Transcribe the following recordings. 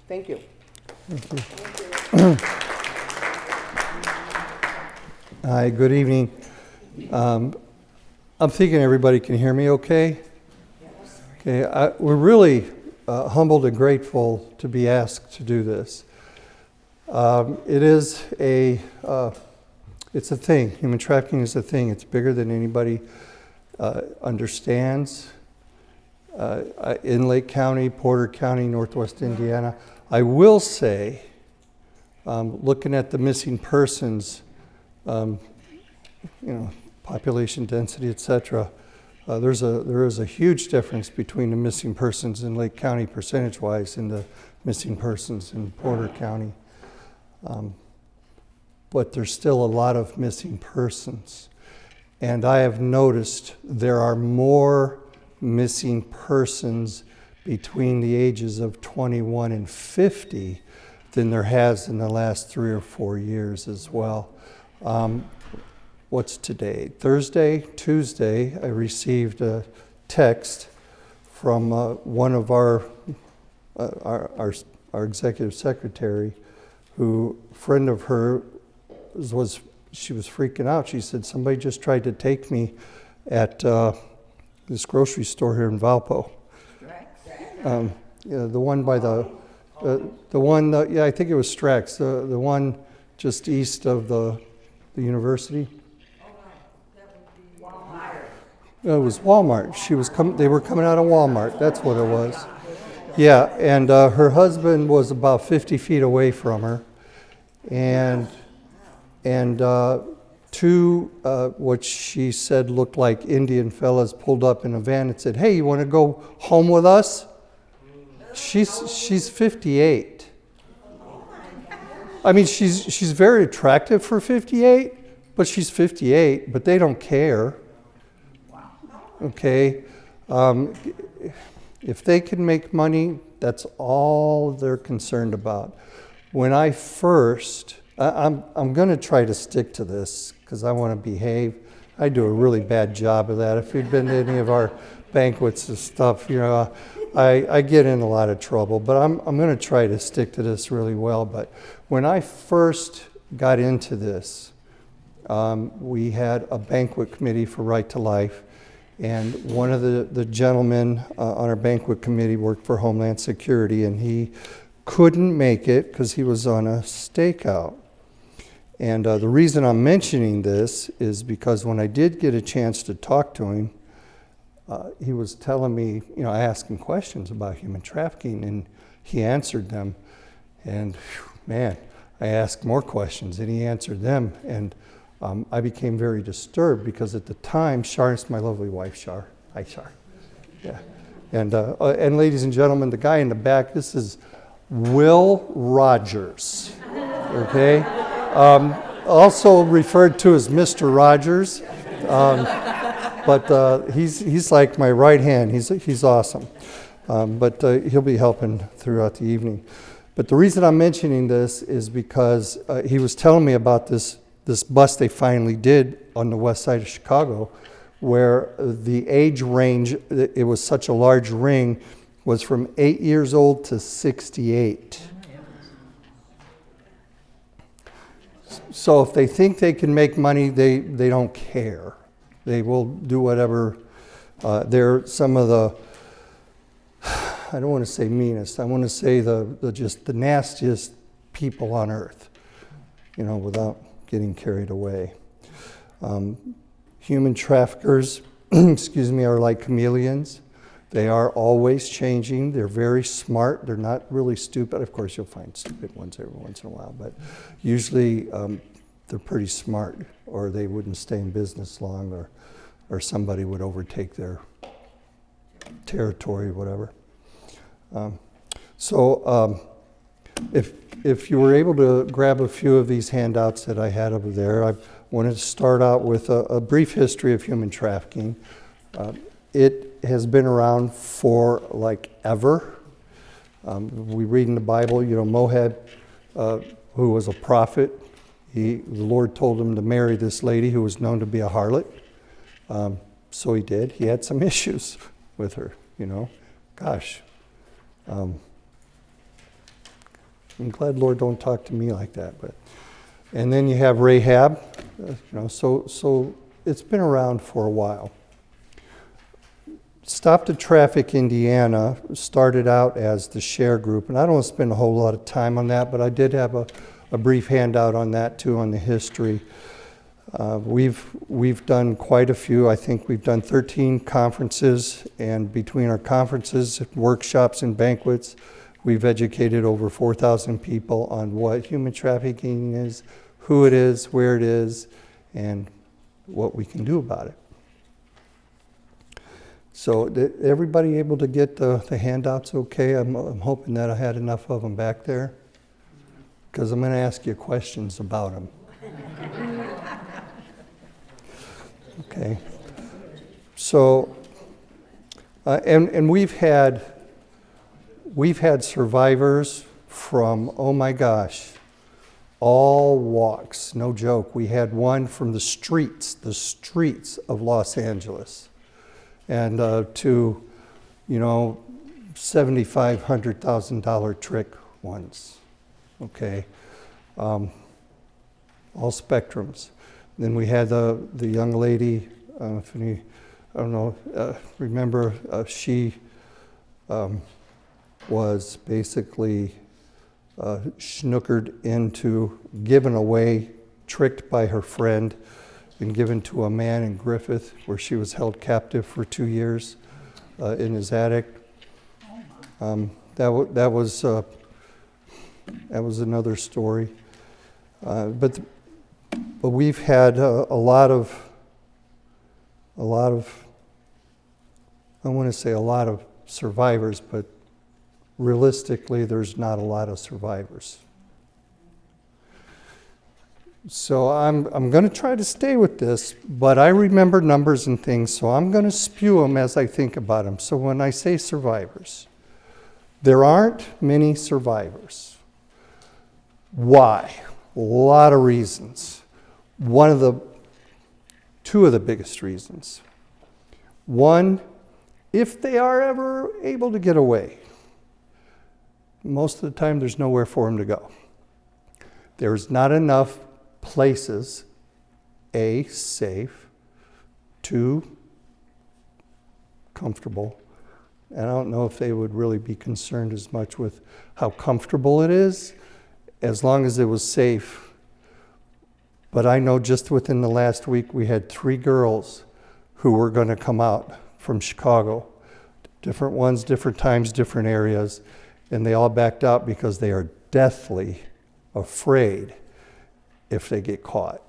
Thank you. Hi, good evening. I'm thinking everybody can hear me okay? Okay, we're really humbled and grateful to be asked to do this. It is it's a thing. Human trafficking is a thing. It's bigger than anybody understands. In Lake County, Porter County, Northwest Indiana. I will say, looking at the missing persons, population density, etc., there is a huge difference between the missing persons in Lake County percentage-wise and the missing persons in Porter County. But there's still a lot of missing persons. And I have noticed there are more missing persons between the ages of 21 and 50 than there has in the last 3 or 4 years as well. What's today? Tuesday, I received a text from one of our executive secretary, who, a friend of her, she was freaking out. She said, somebody just tried to take me at this grocery store here in Valpo. The one by I think it was Strax, the one just east of the university. It was Walmart. They were coming out of Walmart. That's what it was. Yeah, and her husband was about 50 feet away from her, and two what she said looked like Indian fellas pulled up in a van and said, "Hey, you want to go home with us?" She's 58. I mean, she's very attractive for 58, but she's 58. But they don't care. Okay, if they can make money, that's all they're concerned about. When I first, I'm going to try to stick to this because I want to behave. I do a really bad job of that. If you've been to any of our banquets and stuff, I get in a lot of trouble. But I'm going to try to stick to this really well. But when I first got into this, we had a banquet committee for Right to Life. And one of the gentlemen on our banquet committee worked for Homeland Security, and he couldn't make it because he was on a stakeout. And the reason I'm mentioning this is because when I did get a chance to talk to him, he was telling me, I asked him questions about human trafficking, and he answered them. And man, I asked more questions, and he answered them. And I became very disturbed because at the time, Shar is my lovely wife, Shar. Hi, Shar. Yeah. And ladies and gentlemen, the guy in the back, this is Will Rogers. Okay? Also referred to as Mr. Rogers. But he's like my right hand. He's awesome. But he'll be helping throughout the evening. But the reason I'm mentioning this is because he was telling me about this bust they finally did on the west side of Chicago, where the age range, it was such a large ring, was from 8 years old to 68. So if they think they can make money, they don't care. They will do whatever. They're some of the, I don't want to say meanest, I want to say just the nastiest people on earth, without getting carried away. Human traffickers, are like chameleons. They are always changing. They're very smart. They're not really stupid. Of course, you'll find stupid ones every once in a while, but usually they're pretty smart, or they wouldn't stay in business long, or somebody would overtake their territory, whatever. If you were able to grab a few of these handouts that I had over there, I wanted to start out with a brief history of human trafficking. It has been around for like ever. We read in the Bible, Moab, who was a prophet, the Lord told him to marry this lady who was known to be a harlot. So he did. He had some issues with her, Gosh. I'm glad Lord don't talk to me like that. But and then you have Rahab, so it's been around for a while. Stop the Traffick Indiana started out as the share group, and I don't want to spend a whole lot of time on that, but I did have a brief handout on that too, on the history. We've done quite a few. I think we've done 13 conferences, and between our conferences, workshops, and banquets, we've educated over 4,000 people on what human trafficking is, who it is, where it is, and what we can do about it. So did everybody able to get the handouts okay? I'm hoping that I had enough of them back there, because I'm going to ask you questions about them. Okay. So, and we've had survivors from, oh my gosh, all walks, no joke. We had one from the streets of Los Angeles, and to, $7,500,000 trick ones. Okay, all spectrums. Then we had the young lady. Remember, she was basically snookered into, given away, tricked by her friend, and given to a man in Griffith, where she was held captive for 2 years in his attic. That was another story. But we've had a lot of, I want to say a lot of survivors, but realistically, there's not a lot of survivors. So I'm going to try to stay with this, but I remember numbers and things, so I'm going to spew them as I think about them. So when I say survivors, there aren't many survivors. Why? A lot of reasons. Two of the biggest reasons. One, if they are ever able to get away, most of the time there's nowhere for them to go. There's not enough places, A, safe, 2, comfortable. And I don't know if they would really be concerned as much with how comfortable it is, as long as it was safe. But I know just within the last week, we had 3 girls who were going to come out from Chicago. Different ones, different times, different areas. And they all backed out because they are deathly afraid if they get caught.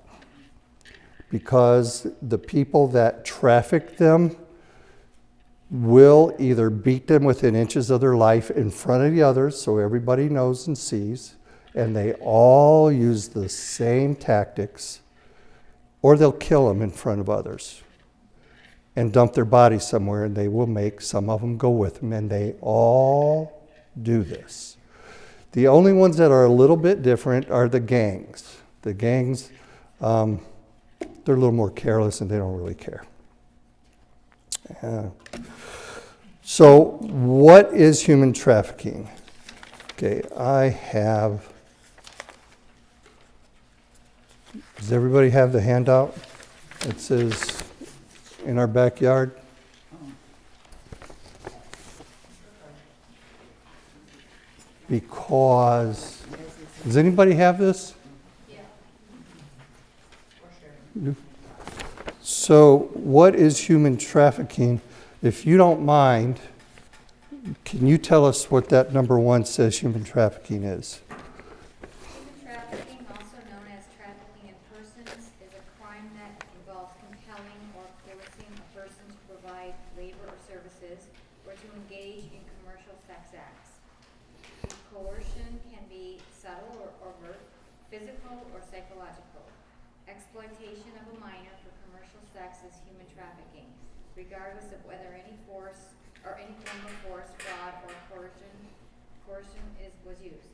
Because the people that traffic them will either beat them within inches of their life in front of the others, so everybody knows and sees, and they all use the same tactics, or they'll kill them in front of others and dump their body somewhere, and they will make some of them go with them, and they all do this. The only ones that are a little bit different are the gangs. The gangs, they're a little more careless and they don't really care. So what is human trafficking? Okay, does everybody have the handout? It says in our backyard. Because, does anybody have this? Yeah. So, what is human trafficking? If you don't mind, can you tell us what that number 1 says human trafficking is? Human trafficking, also known as trafficking in persons, is a crime that involves compelling or coercing a person to provide labor or services or to engage in commercial sex acts. Coercion can be subtle or overt, physical or psychological. Exploitation of a minor for commercial sex is human trafficking, regardless of whether any force or any form of force, fraud, or coercion was used.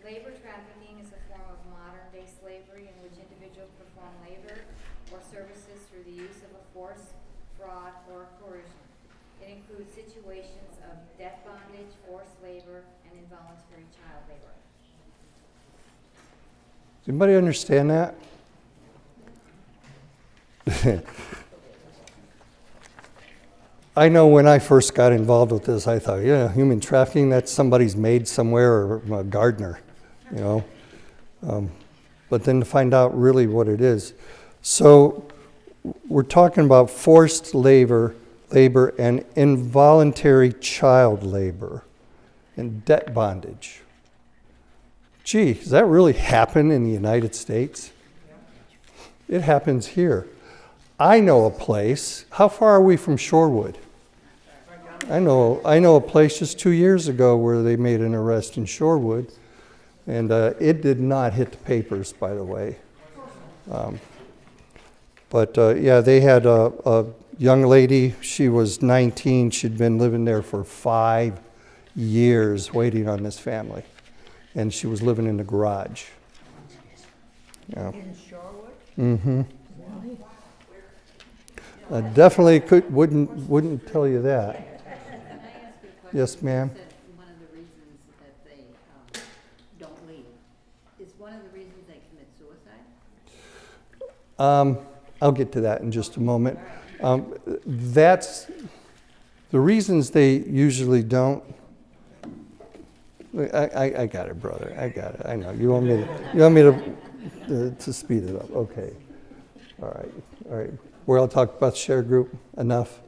Labor trafficking is a form of modern-day slavery in which individuals perform labor or services through the use of a force, fraud, or coercion. It includes situations of debt bondage, forced labor, and involuntary child labor. anybody understand that? I know when I first got involved with this, I thought, yeah, human trafficking, that's somebody's maid somewhere or a gardener, you know. But then to find out really what it is. So we're talking about forced labor and involuntary child labor and debt bondage. Gee, does that really happen in the United States? It happens here. I know a place. How far are we from Shorewood? I know a place just 2 years ago where they made an arrest in Shorewood, and it did not hit the papers, by the way. But yeah, they had a young lady. She was 19. She'd been living there for 5 years waiting on this family, and she was living in the garage. Yeah. In Shorewood? Mm-hmm. I definitely wouldn't tell you that. Can I ask you a question? Yes, ma'am. You said one of the reasons that they don't leave. Is one of the reasons they commit suicide? I'll get to that in just a moment. That's the reasons they usually don't. I got it, brother. I got it. I know. You want me to speed it up? Okay. All right. We're all talking about the share group enough.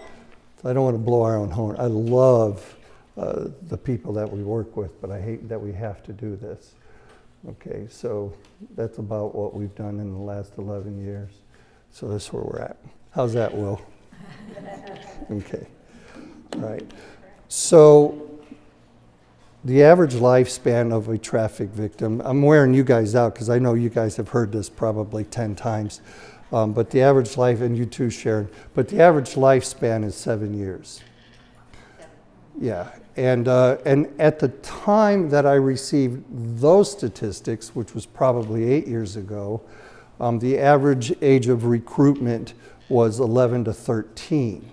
So I don't want to blow our own horn. I love the people that we work with, but I hate that we have to do this. Okay, so that's about what we've done in the last 11 years. So that's where we're at. How's that, Will? Okay. All right. So the average lifespan of a traffic victim, I'm wearing you guys out because I know you guys have heard this probably 10 times. But the average life, and you too, Sharon, but the average lifespan is 7 years. Yeah, and at the time that I received those statistics, which was probably 8 years ago, the average age of recruitment was 11 to 13.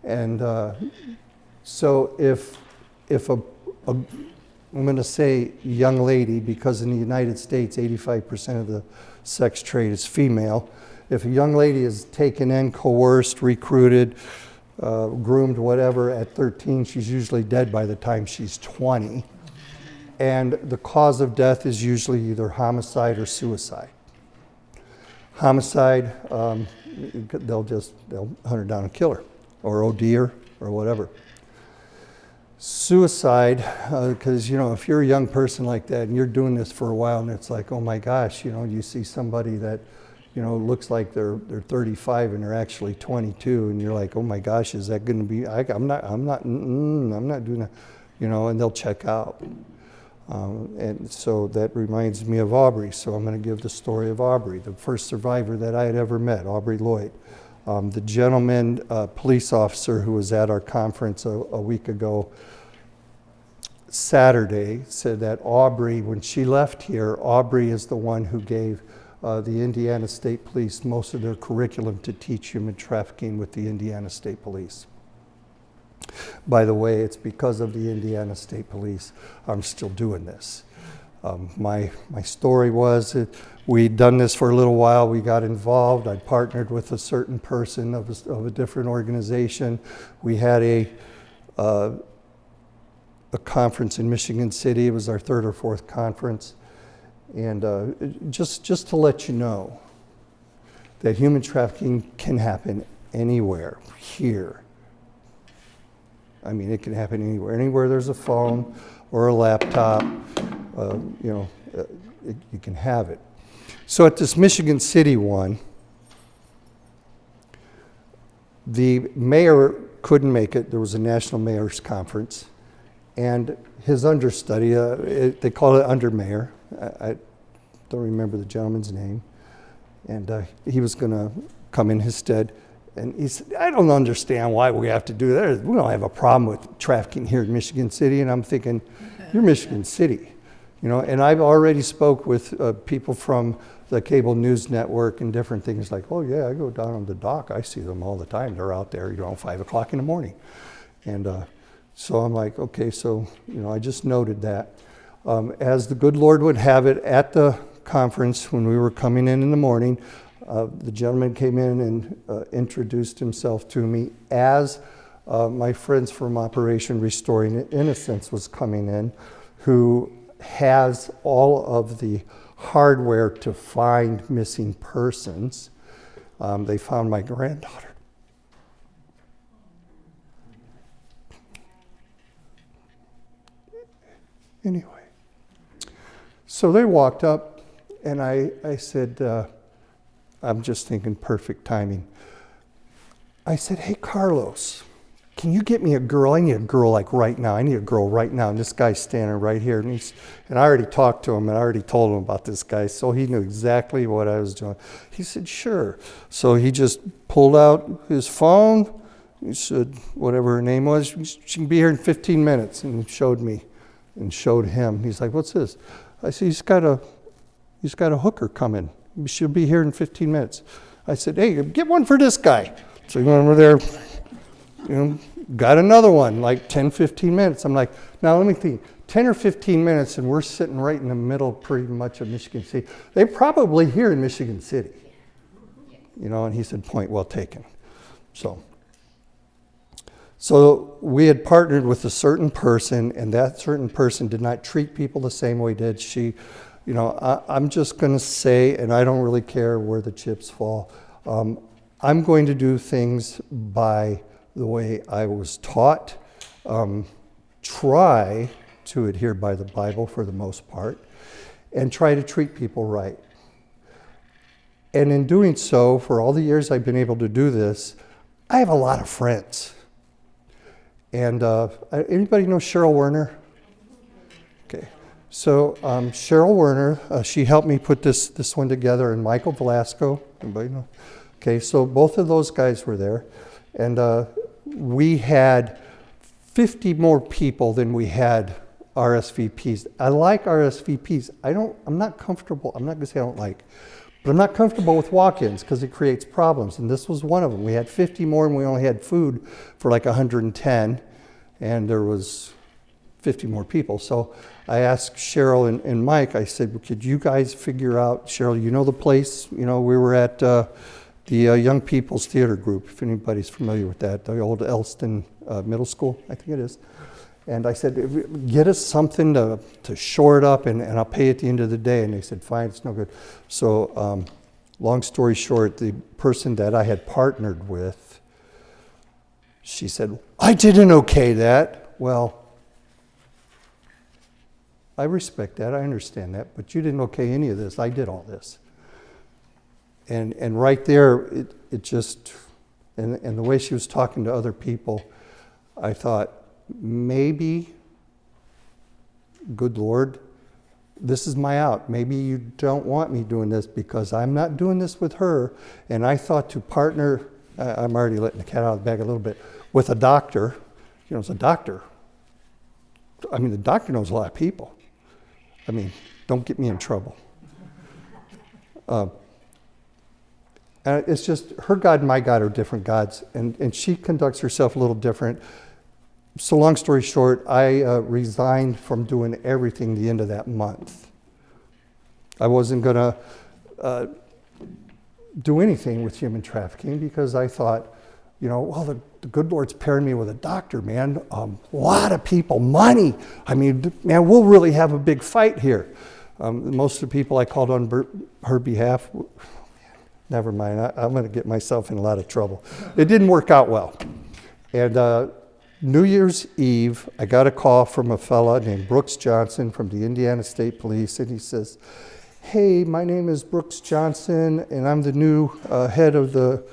And so if I'm going to say young lady, because in the United States, 85% of the sex trade is female. If a young lady is taken in, coerced, recruited, groomed, whatever, at 13, she's usually dead by the time she's 20. And the cause of death is usually either homicide or suicide. Homicide, they'll hunt her down and kill her, or OD her, or whatever. Suicide, because if you're a young person like that and you're doing this for a while, and it's like, oh my gosh, you see somebody that looks like they're 35 and they're actually 22, and you're like, oh my gosh, is that going to be? I'm not doing that, and they'll check out. And so that reminds me of Aubrey. So I'm going to give the story of Aubrey, the first survivor that I had ever met, Aubrey Lloyd. The gentleman, police officer who was at our conference a week ago, Saturday, said that Aubrey, when she left here, Aubrey is the one who gave the Indiana State Police most of their curriculum to teach human trafficking with the Indiana State Police. By the way, it's because of the Indiana State Police I'm still doing this. My story was that we'd done this for a little while. We got involved. I partnered with a certain person of a different organization. We had a conference in Michigan City. It was our third or fourth conference. And just to let you know that human trafficking can happen anywhere here. I mean, it can happen anywhere. Anywhere there's a phone or a laptop, you can have it. So at this Michigan City one, the mayor couldn't make it. There was a national mayor's conference, and his understudy, they call it under mayor. I don't remember the gentleman's name, and he was going to come in his stead. And he said, I don't understand why we have to do that. We don't have a problem with trafficking here in Michigan City. And I'm thinking, you're Michigan City, And I've already spoke with people from the cable news network and different things like, oh yeah, I go down on the dock. I see them all the time. They're out there, 5 o'clock in the morning. And so I'm like, okay, so I just noted that. As the good Lord would have it, at the conference, when we were coming in the morning, the gentleman came in and introduced himself to me as my friends from Operation Restoring Innocence was coming in, who has all of the hardware to find missing persons. They found my granddaughter. Anyway, so they walked up, and I said, I'm just thinking perfect timing. I said, hey, Carlos, can you get me a girl? I need a girl like right now. I need a girl right now. And this guy's standing right here. And I already talked to him, and I already told him about this guy, so he knew exactly what I was doing. He said, sure. So he just pulled out his phone. He said, whatever her name was, she can be here in 15 minutes. And he showed me and showed him. He's like, what's this? I said, he's got a hooker coming. She'll be here in 15 minutes. I said, hey, get one for this guy. So he went over there, got another one, like 10, 15 minutes. I'm like, now let me think, 10 or 15 minutes, and we're sitting right in the middle pretty much of Michigan City. They're probably here in Michigan City. And he said, point well taken. So we had partnered with a certain person, and that certain person did not treat people the same way did she. I'm just going to say, and I don't really care where the chips fall, I'm going to do things by the way I was taught, try to adhere by the Bible for the most part, and try to treat people right. And in doing so, for all the years I've been able to do this, I have a lot of friends. And anybody know Cheryl Werner? Okay. So Cheryl Werner, she helped me put this one together, and Michael Velasco. Anybody know? Okay, so both of those guys were there. And we had 50 more people than we had RSVPs. I like RSVPs. I'm not comfortable. I'm not going to say I don't like. But I'm not comfortable with walk-ins because it creates problems. And this was one of them. We had 50 more, and we only had food for like 110. And there was 50 more people. So I asked Cheryl and Mike, I said, well, could you guys figure out, Cheryl, you know the place? We were at the Young People's Theater Group, if anybody's familiar with that, the old Elston Middle School, I think it is. And I said, get us something to shore it up, and I'll pay at the end of the day. And they said, fine, it's no good. So long story short, the person that I had partnered with, she said, I didn't okay that. Well, I respect that, I understand that, but you didn't okay any of this. I did all this. And right there, it just, and the way she was talking to other people, I thought, maybe, good Lord, this is my out. Maybe you don't want me doing this because I'm not doing this with her. And I thought to partner, I'm already letting the cat out of the bag a little bit, with a doctor. It's a doctor. I mean, the doctor knows a lot of people. I mean, don't get me in trouble. It's just, her God and my God are different gods, and she conducts herself a little different. So long story short, I resigned from doing everything the end of that month. I wasn't going to do anything with human trafficking because I thought, well, the good Lord's pairing me with a doctor, man. A lot of people, money. I mean, man, we'll really have a big fight here. Most of the people I called on her behalf, never mind, I'm going to get myself in a lot of trouble. It didn't work out well. And New Year's Eve, I got a call from a fella named Brooks Johnson from the Indiana State Police, and he says, hey, my name is Brooks Johnson, and I'm the new head of the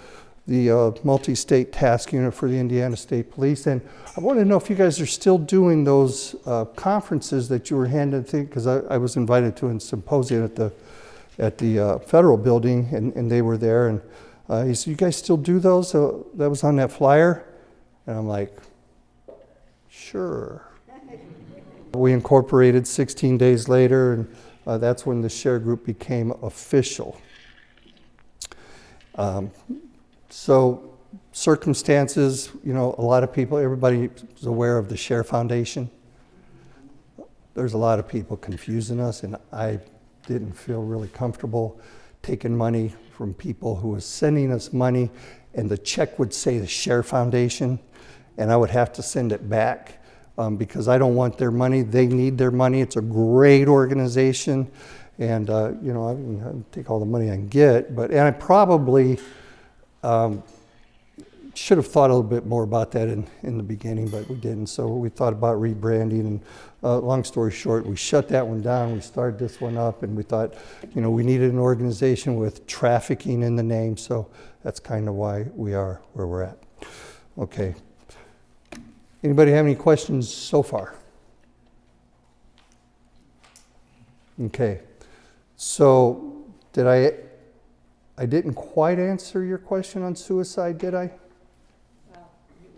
multi-state task unit for the Indiana State Police, and I want to know if you guys are still doing those conferences that you were handing, because I was invited to a symposium at the federal building, and they were there, and he said, you guys still do those? So that was on that flyer, and I'm like, sure. We incorporated 16 days later, and that's when the share group became official. So circumstances, a lot of people, everybody is aware of the Share Foundation. There's a lot of people confusing us, and I didn't feel really comfortable taking money from people who was sending us money, and the check would say the Share Foundation, and I would have to send it back because I don't want their money. They need their money. It's a great organization, and you know, I take all the money I can get, and I probably should have thought a little bit more about that in the beginning, but we didn't. So we thought about rebranding, and long story short, we shut that one down. We started this one up, and we thought, you know, we needed an organization with trafficking in the name, so that's kind of why we are where we're at. Okay. Anybody have any questions so far? Okay. So did I didn't quite answer your question on suicide, did I? Well, you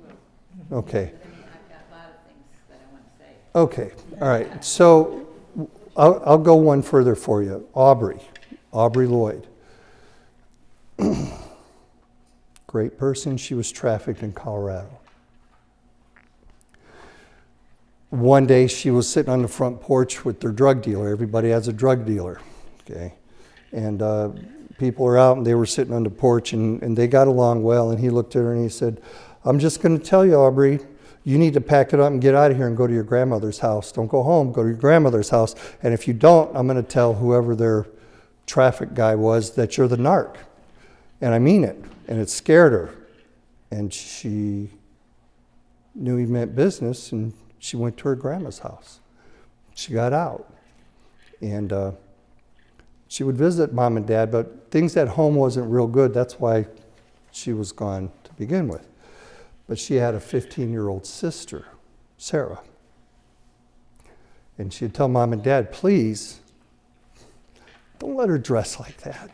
will. Okay. But I mean, I've got a lot of things that I want to say. Okay. All right. So I'll go one further for you. Aubrey Lloyd. Great person. She was trafficked in Colorado. One day she was sitting on the front porch with their drug dealer. Everybody has a drug dealer. Okay. And people were out and they were sitting on the porch and they got along well. And he looked at her and he said, "I'm just going to tell you, Aubrey, you need to pack it up and get out of here and go to your grandmother's house. Don't go home, go to your grandmother's house. And if you don't, I'm going to tell whoever their traffic guy was that you're the narc." And I mean it. And it scared her. And she knew he meant business, and she went to her grandma's house. She got out. And she would visit mom and dad, but things at home wasn't real good. That's why she was gone to begin with. But she had a 15-year-old sister, Sarah. And she'd tell mom and dad, "Please, don't let her dress like that."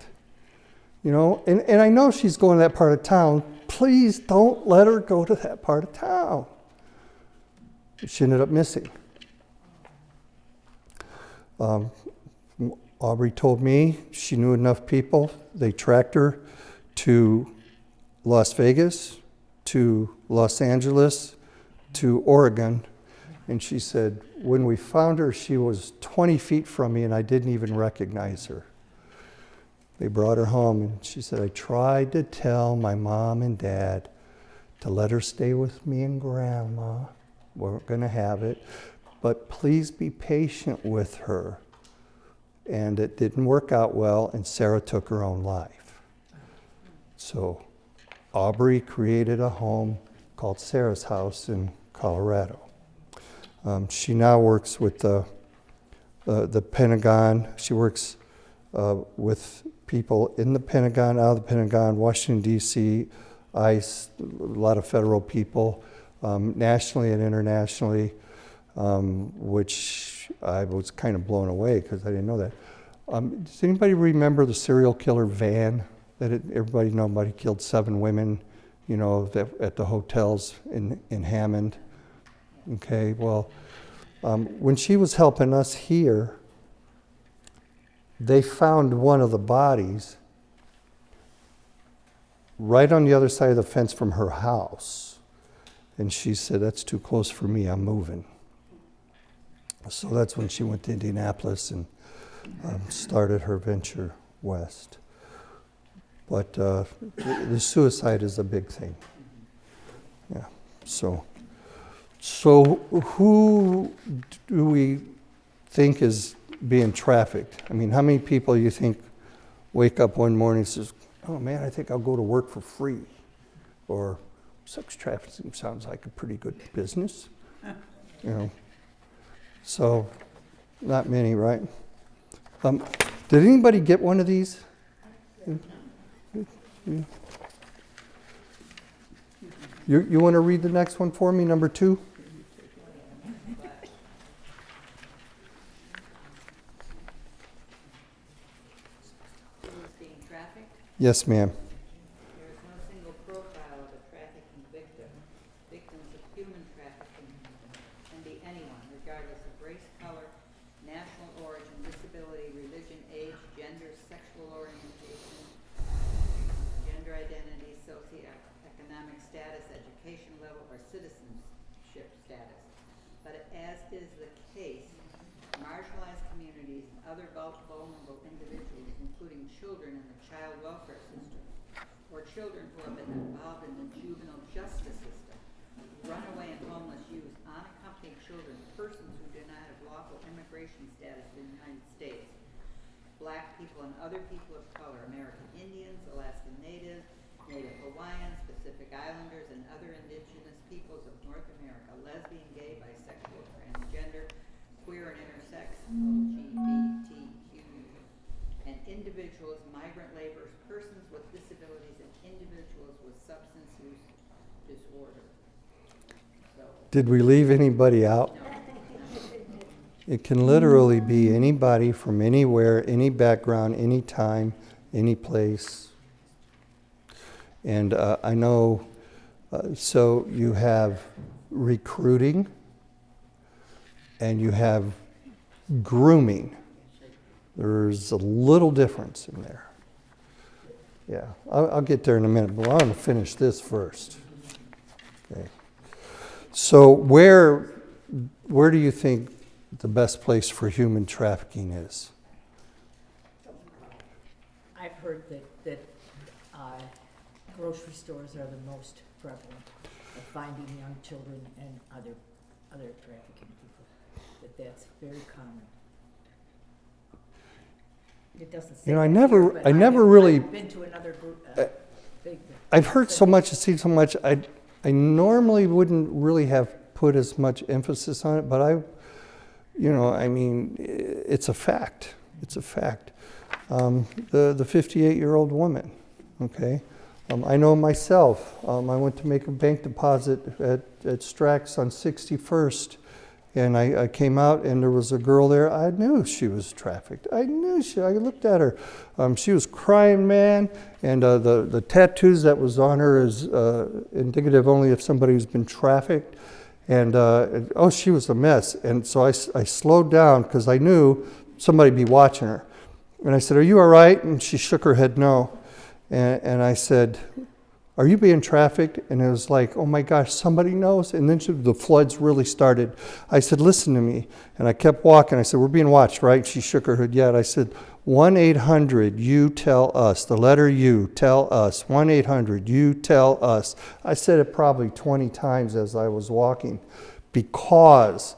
You know, and I know she's going to that part of town. Please don't let her go to that part of town. She ended up missing. Aubrey told me she knew enough people. They tracked her to Las Vegas, to Los Angeles, to Oregon. And she said, when we found her, she was 20 feet from me and I didn't even recognize her. They brought her home and she said, "I tried to tell my mom and dad to let her stay with me and grandma. We're going to have it, but please be patient with her." And it didn't work out well, and Sarah took her own life. So Aubrey created a home called Sarah's House in Colorado. She now works with the Pentagon. She works with people in the Pentagon, out of the Pentagon, Washington, D.C., ICE, a lot of federal people, nationally and internationally, which I was kind of blown away because I didn't know that. Does anybody remember the serial killer Van? Everybody know about? He killed 7 women, you know, at the hotels in Hammond. Okay, well, when she was helping us here, they found one of the bodies right on the other side of the fence from her house. And she said, "That's too close for me, I'm moving." So that's when she went to Indianapolis and started her venture west. But the suicide is a big thing. Yeah, so who do we think is being trafficked? I mean, how many people you think wake up one morning and says, "Oh man, I think I'll go to work for free," or "Sex trafficking sounds like a pretty good business," you know? So, not many, right? Did anybody get one of these? You want to read the next one for me, number 2? Being trafficked. Yes, ma'am. There is no single profile of a trafficking victim. Victims of human trafficking can be anyone, regardless of race, color, national origin, disability, religion, age, gender, sexual orientation, gender identity, socioeconomic status, education level, or citizenship status. But as is the case, marginalized communities and other vulnerable individuals, including children in the child welfare system, or children who have been involved in the juvenile justice system, runaway and homeless youth, unaccompanied children, persons who do not have lawful immigration status in the United States, Black people and other people of color, American Indians, Alaskan Natives, Native Hawaiians, Pacific Islanders, and other indigenous peoples of North America, lesbian, gay, bisexual, transgender, queer and intersex, LGBTQ, and individuals, migrant laborers, persons with disabilities, and individuals with substance use disorder. So, Did we leave anybody out? no. It can literally be anybody from anywhere, any background, any time, any place. And I know, so you have recruiting and you have grooming. There's a little difference in there. Yeah, I'll get there in a minute, but I want to finish this first. Okay. So where do you think the best place for human trafficking is? I've heard that grocery stores are the most prevalent of finding young children and other trafficking people. That's very common. It doesn't say. You know, I that never- here, but I never have- really- I've been to another group. I've heard so much and seen so much. I normally wouldn't really have put as much emphasis on it, but I mean, it's a fact. It's a fact. The 58-year-old woman, okay? I know myself. I went to make a bank deposit at Strax on 61st, and I came out, and there was a girl there. I knew she was trafficked. I looked at her. She was crying, man, and the tattoos that was on her is indicative only of somebody who's been trafficked. And she was a mess. And so I slowed down because I knew somebody'd be watching her. And I said, "Are you all right?" And she shook her head no. And I said, "Are you being trafficked?" And it was like, oh my gosh, somebody knows. And then the floods really started. I said, "Listen to me." And I kept walking. I said, "We're being watched, right?" She shook her head, yeah. And I said, 1-800-YOU-TELL-US. The letter U, tell us. 1-800-YOU-TELL-US. I said it probably 20 times as I was walking because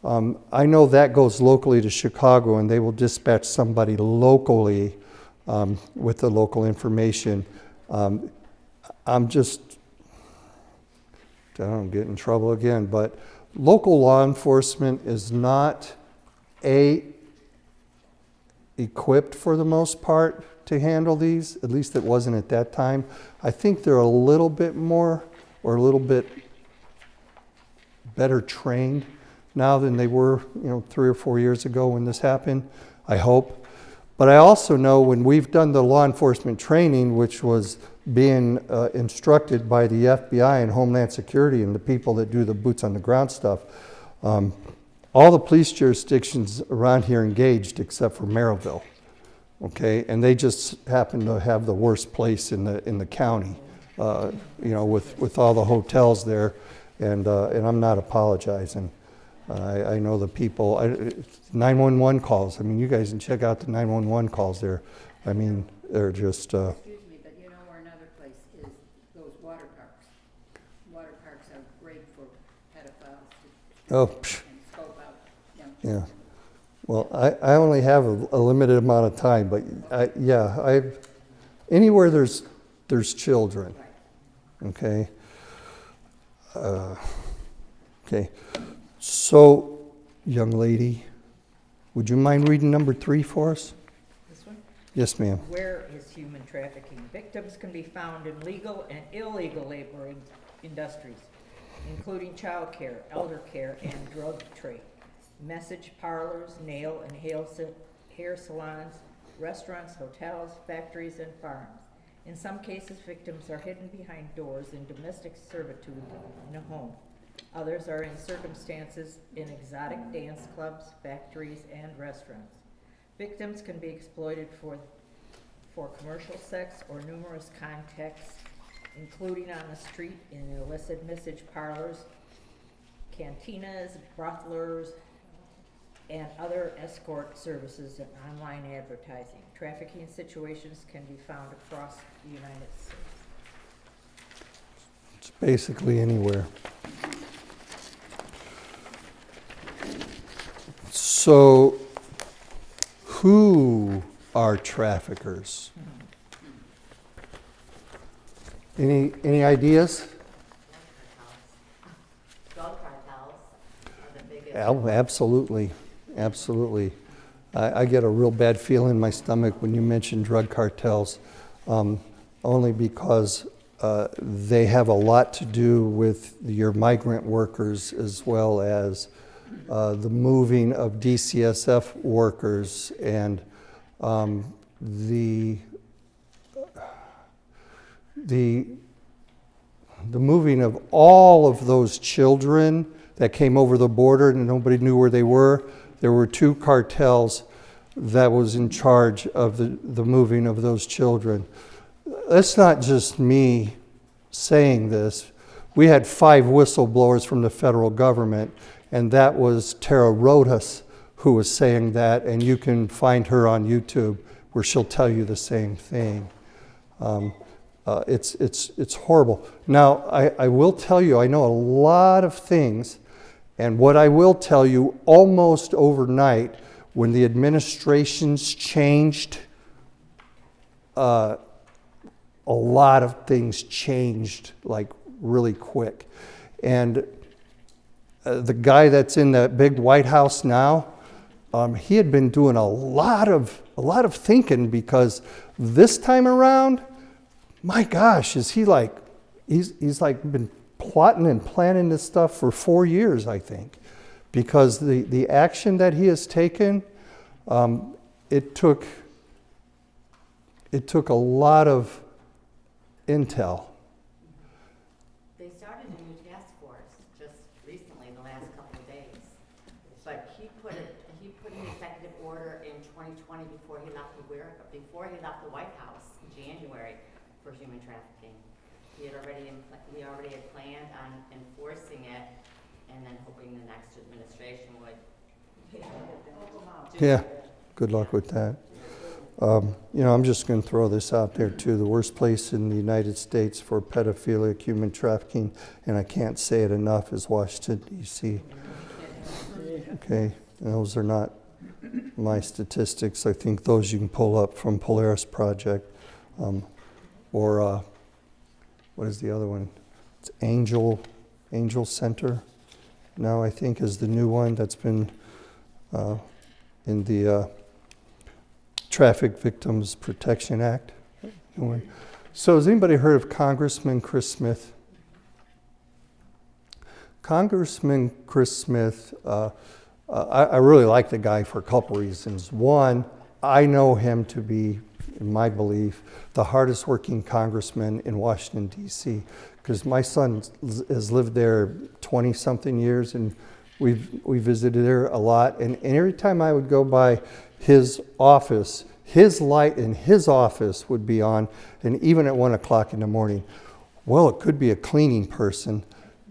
I know that goes locally to Chicago and they will dispatch somebody locally with the local information. I'm just, I don't get in trouble again, but local law enforcement is not equipped for the most part to handle these. At least it wasn't at that time. I think they're a little bit more or a little bit better trained now than they were, 3 or 4 years ago when this happened, I hope. But I also know when we've done the law enforcement training, which was being instructed by the FBI and Homeland Security and the people that do the boots on the ground stuff, all the police jurisdictions around here engaged except for Merrillville, okay? And they just happen to have the worst place in the county, with all the hotels there, and I'm not apologizing. I know the people, 911 calls. I mean, you guys can check out the 911 calls there. I mean, they're just... Excuse me, but you know where another place is those water parks. Water parks are great for pedophiles to and scope out young children. Yeah. Well, I only have a limited amount of time, but anywhere there's children, Right. okay? Okay. So, young lady, would you mind reading number 3 for us? This one? Yes, ma'am. Where is human trafficking? Victims can be found in legal and illegal labor industries, including child care, elder care, and drug trade, message parlors, nail and hair salons, restaurants, hotels, factories, and farms. In some cases, victims are hidden behind doors in domestic servitude in a home. Others are in circumstances in exotic dance clubs, factories, and restaurants. Victims can be exploited for commercial sex or numerous contexts, including on the street, in illicit message parlors, cantinas, brothels, and other escort services and online advertising. Trafficking situations can be found across the United States. It's basically anywhere. So, who are traffickers? Any ideas? Drug cartels are the biggest. Absolutely, absolutely. I get a real bad feeling in my stomach when you mention drug cartels, only because they have a lot to do with your migrant workers as well as the moving of DCSF workers and the moving of all of those children that came over the border and nobody knew where they were. There were two cartels that was in charge of the moving of those children. That's not just me saying this. We had 5 whistleblowers from the federal government, and that was Tara Rodas who was saying that, and you can find her on YouTube where she'll tell you the same thing. It's horrible. Now, I will tell you, I know a lot of things, and what I will tell you, almost overnight, when the administrations changed, a lot of things changed like really quick. And the guy that's in that big White House now, he had been doing a lot of thinking, because this time around, my gosh, is he like, he's like been plotting and planning this stuff for 4 years, I think, because the action that he has taken, it took a lot of intel. They started a new task force just recently, the last couple of days. But he put an executive order in 2020 before he left the White House in January for human trafficking. We already had planned on enforcing it, and then hoping the next administration would. Yeah, good luck with that. I'm just going to throw this out there too. The worst place in the United States for pedophilic human trafficking, and I can't say it enough, is Washington, D.C. Okay, and those are not my statistics. I think those you can pull up from Polaris Project, or what is the other one? It's Angel Center. Now I think is the new one that's been in the Traffic Victims Protection Act. So has anybody heard of Congressman Chris Smith? Congressman Chris Smith, I really like the guy for a couple reasons. One, I know him to be, in my belief, the hardest working congressman in Washington, D.C., because my son has lived there 20-something years, and we visited there a lot. And every time I would go by his office, his light in his office would be on, and even at 1 o'clock in the morning. Well, it could be a cleaning person.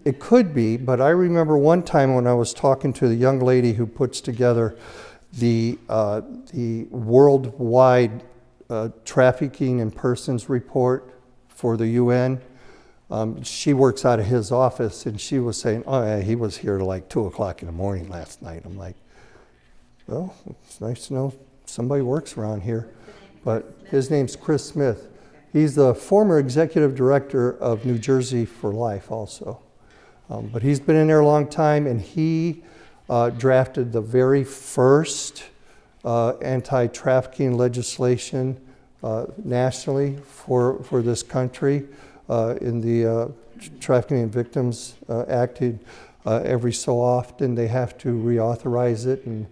It could be, but I remember one time when I was talking to the young lady who puts together the worldwide trafficking in persons report for the UN. She works out of his office, and she was saying, oh yeah, he was here till like 2 o'clock in the morning last night. I'm like, well, it's nice to know somebody works around here. But his name's Chris Smith. He's the former executive director of New Jersey for Life also. But he's been in there a long time, and he drafted the very first anti-trafficking legislation nationally for this country in the Trafficking and Victims Act. Every so often they have to reauthorize it, and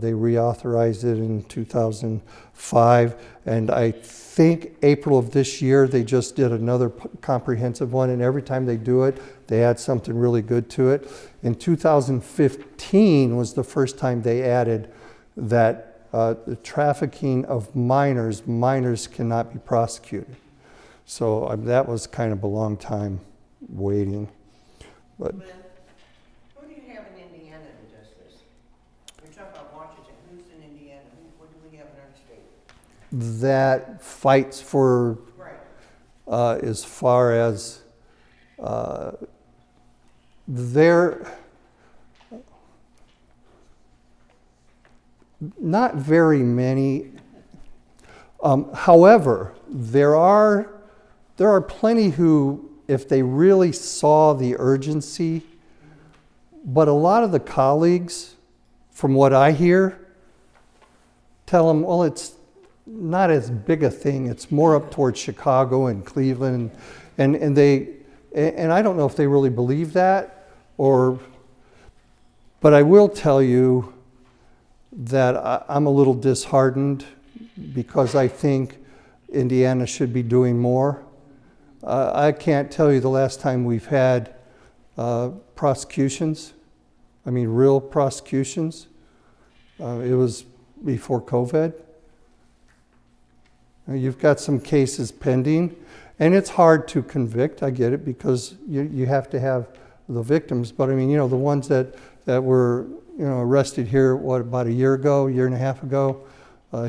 they reauthorized it in 2005. And I think April of this year they just did another comprehensive one, and every time they do it, they add something really good to it. In 2015 was the first time they added that the trafficking of minors cannot be prosecuted. So that was kind of a long time waiting. But Who do you have in Indiana that does this? You're talking about that fights for, as far as their, not very many. However, there are plenty who, if they really saw the urgency, but a lot of the colleagues, from what I hear, tell them, well, it's not as big a thing. It's more up towards Chicago and Cleveland, and I don't know if they really believe that, but I will tell you that I'm a little disheartened because I think Indiana should be doing more. I can't tell you the last time we've had prosecutions. I mean, real prosecutions. It was before COVID. You've got some cases pending, and it's hard to convict. I get it, because you have to have the victims. But I mean, the ones that were arrested here, about a year and a half ago,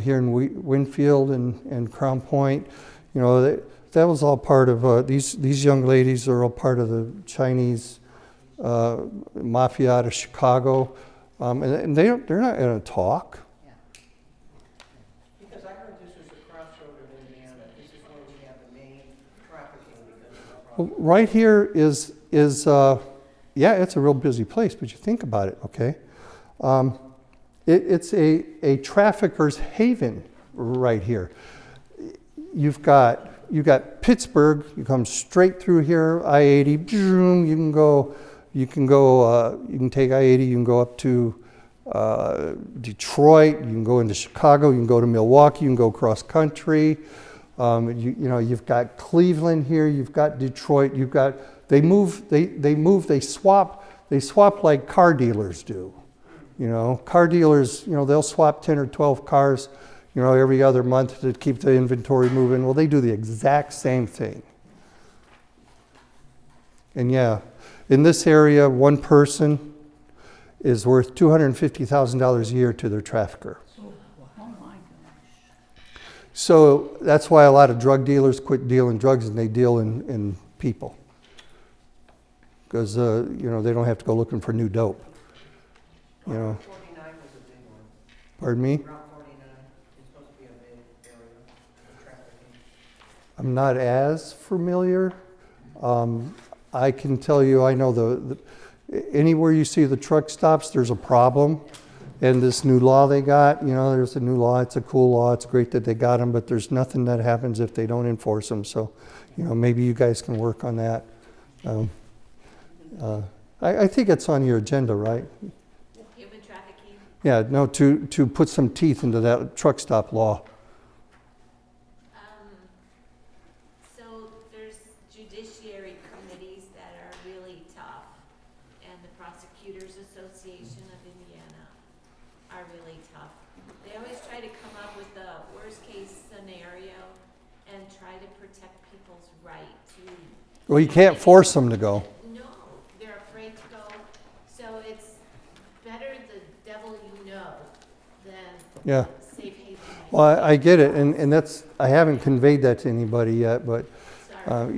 here in Winfield and Crown Point, that was all part of these young ladies are all part of the Chinese mafia out of Chicago, and they're not going to talk. Because I heard this was a crossroad of Indiana. This is where we have the main trafficking because of the problem. Well, right here is it's a real busy place, but you think about it, okay? It's a trafficker's haven right here. You've got Pittsburgh. You come straight through here, I-80. You can take I-80. You can go up to Detroit. You can go into Chicago. You can go to Milwaukee. You can go cross country. You've got Cleveland here. You've got Detroit. They swap like car dealers do. Car dealers, they'll swap 10 or 12 cars, every other month to keep the inventory moving. Well, they do the exact same thing. And yeah, in this area, one person is worth $250,000 a year to their trafficker. Oh my gosh. So that's why a lot of drug dealers quit dealing drugs and they deal in people. Because, they don't have to go looking for new dope. Route 49 was a big one. Pardon me? Route 49 is supposed to be a big area of trafficking. I'm not as familiar. I can tell you, I know anywhere you see the truck stops, there's a problem. And this new law they got, there's a new law. It's a cool law. It's great that they got them, but there's nothing that happens if they don't enforce them. So, maybe you guys can work on that. I think it's on your agenda, right? Human trafficking. Yeah, no, to put some teeth into that truck stop law. So there's judiciary committees that are really tough, and the Prosecutors Association of Indiana are really tough. They always try to come up with the worst case scenario and try to protect people's right to. Well, you can't force them to go. No, they're afraid to go. So it's better the devil you know than Yeah. safe haven. Well, I get it, and that's, I haven't conveyed that to anybody yet, but, but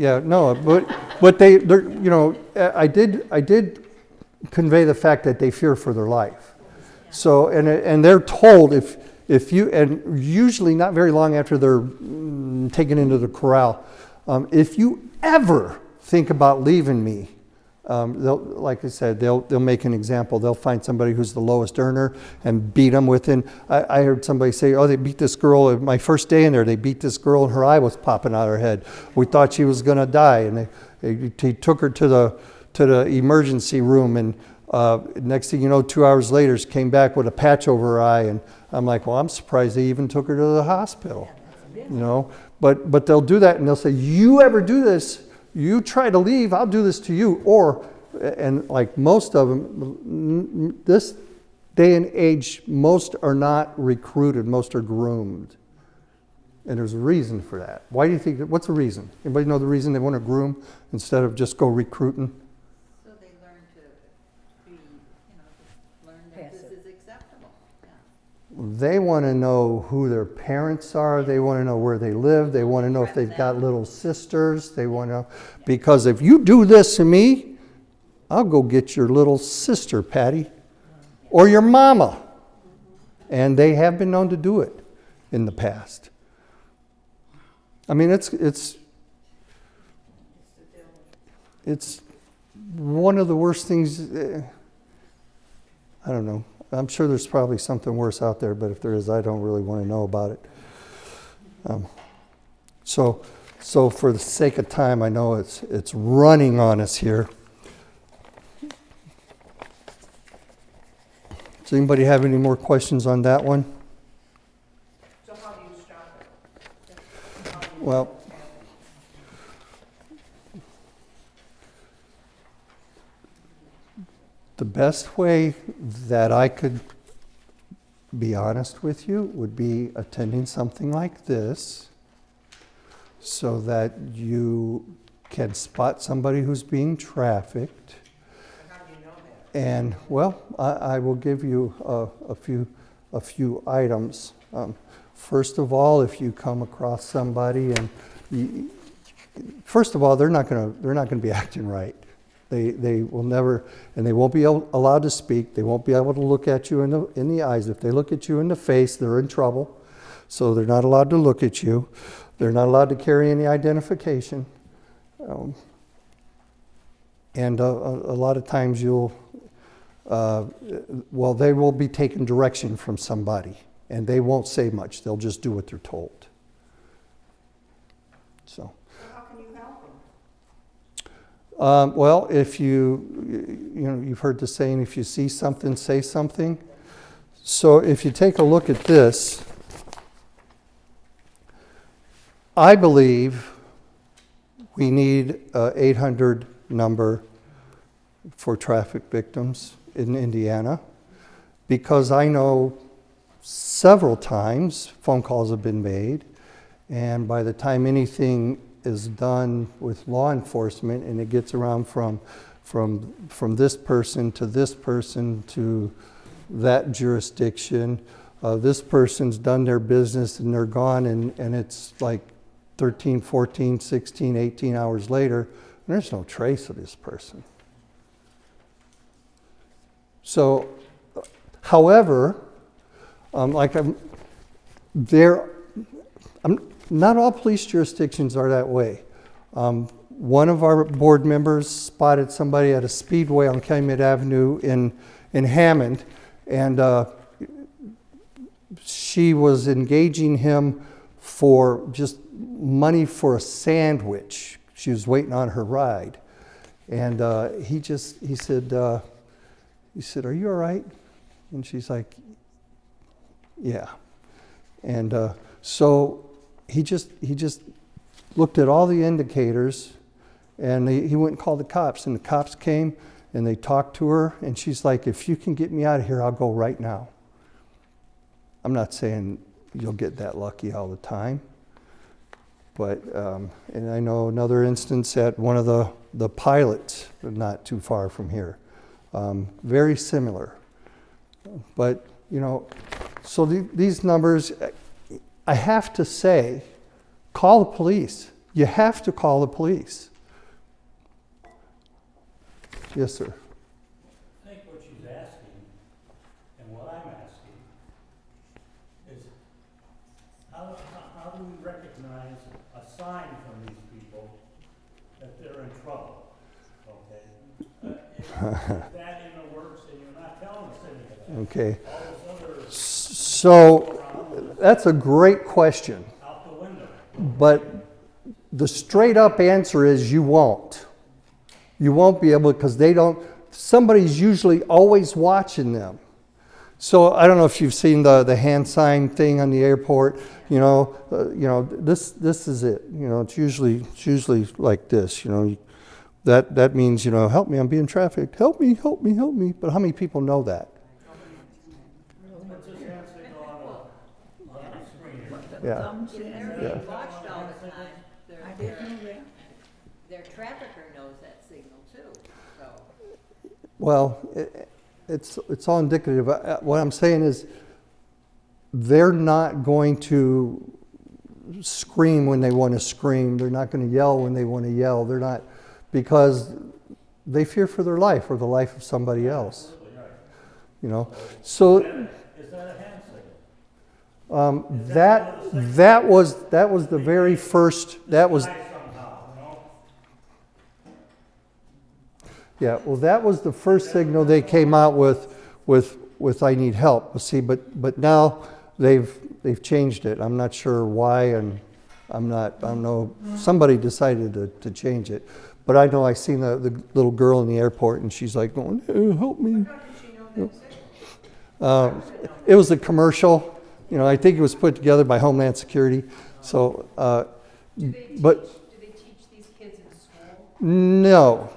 I did convey the fact that they fear for their life. So, and they're told if you, and usually not very long after they're taken into the corral, if you ever think about leaving me, like I said, they'll make an example. They'll find somebody who's the lowest earner and beat them within. I heard somebody say, "Oh, they beat this girl. My first day in there, they beat this girl, and her eye was popping out of her head. We thought she was going to die." And he took her to the emergency room, and next thing you know, 2 hours later, she came back with a patch over her eye. And I'm like, "Well, I'm surprised they even took her to the hospital." But they'll do that, and they'll say, "You ever do this? You try to leave, I'll do this to you." And like most of them, this day and age, most are not recruited, most are groomed. And there's a reason for that. Why do you think, what's the reason? Anybody know the reason they want to groom instead of just go recruiting? So they learn to be, learn that this Passive. is acceptable. they want to know who their parents are. They want to know where they live. They want to know if they've got little sisters. They want to, because if you do this to me, I'll go get your little sister, Patty, or your mama. And they have been known to do it in the past. I mean, it's one of the worst things. I don't know. I'm sure there's probably something worse out there, but if there is, I don't really want to know about it. So for the sake of time, I know it's running on us here. Does anybody have any more questions on that one? So how do you stop it? How do you Well, stop it? the best way that I could be honest with you would be attending something like this so that you can spot somebody who's being trafficked. How do you know that? And, well, I will give you a few items. First of all, if you come across somebody and first of all, they're not going to be acting right. They will never, and they won't be allowed to speak. They won't be able to look at you in the eyes. If they look at you in the face, they're in trouble. So they're not allowed to look at you. They're not allowed to carry any identification. And a lot of times they will be taking direction from somebody, and they won't say much. They'll just do what they're told. So. How can you help them? Well, if you've heard the saying, if you see something, say something. So if you take a look at this, I believe we need an 800 number for traffic victims in Indiana, because I know several times phone calls have been made, and by the time anything is done with law enforcement and it gets around from this person to that jurisdiction, this person's done their business and they're gone, and it's like 13, 14, 16, 18 hours later, and there's no trace of this person. So, however, not all police jurisdictions are that way. One of our board members spotted somebody at a speedway on Calumet Avenue in Hammond, and she was engaging him for just money for a sandwich. She was waiting on her ride, and he said, "Are you all right?" And she's like, "Yeah." And so he just looked at all the indicators, and he went and called the cops, and the cops came and they talked to her, and she's like, "If you can get me out of here, I'll go right now." I'm not saying you'll get that lucky all the time, but and I know another instance at one of the pilots, not too far from here, very similar. But so these numbers, I have to say, call the police. You have to call the police. Yes, sir. I think what she's asking, and what I'm asking, is how do we recognize a sign from these people that they're in trouble? Okay? Is that in the works, and you're not telling us any of that? Okay. All this other So that's a great question. out the window. But the straight up answer is you won't. You won't be able, because somebody's usually always watching them. So I don't know if you've seen the hand sign thing on the airport. This is it. It's usually like this. That means help me, I'm being trafficked. Help me. But how many people know that? What's this hand signal on the screen? Yeah. They're Yeah. being watched all the time. I didn't know that. Their trafficker knows that signal too, so. Well, it's all indicative. What I'm saying is, they're not going to scream when they want to scream. They're not going to yell when they want to yell. They're not, because they fear for their life or the life of somebody else. Absolutely right. You know, so Is that a hand signal? that was the very first. That was Nice somehow, you know? yeah. Well, that was the first signal they came out with I need help. See, but now they've changed it. I'm not sure why, and I don't know. Somebody decided to change it. But I know I seen the little girl in the airport, and she's like going, "Help me." It was a commercial. You know, I think it was put together by Homeland Security. So, Do they teach these kids in school? no,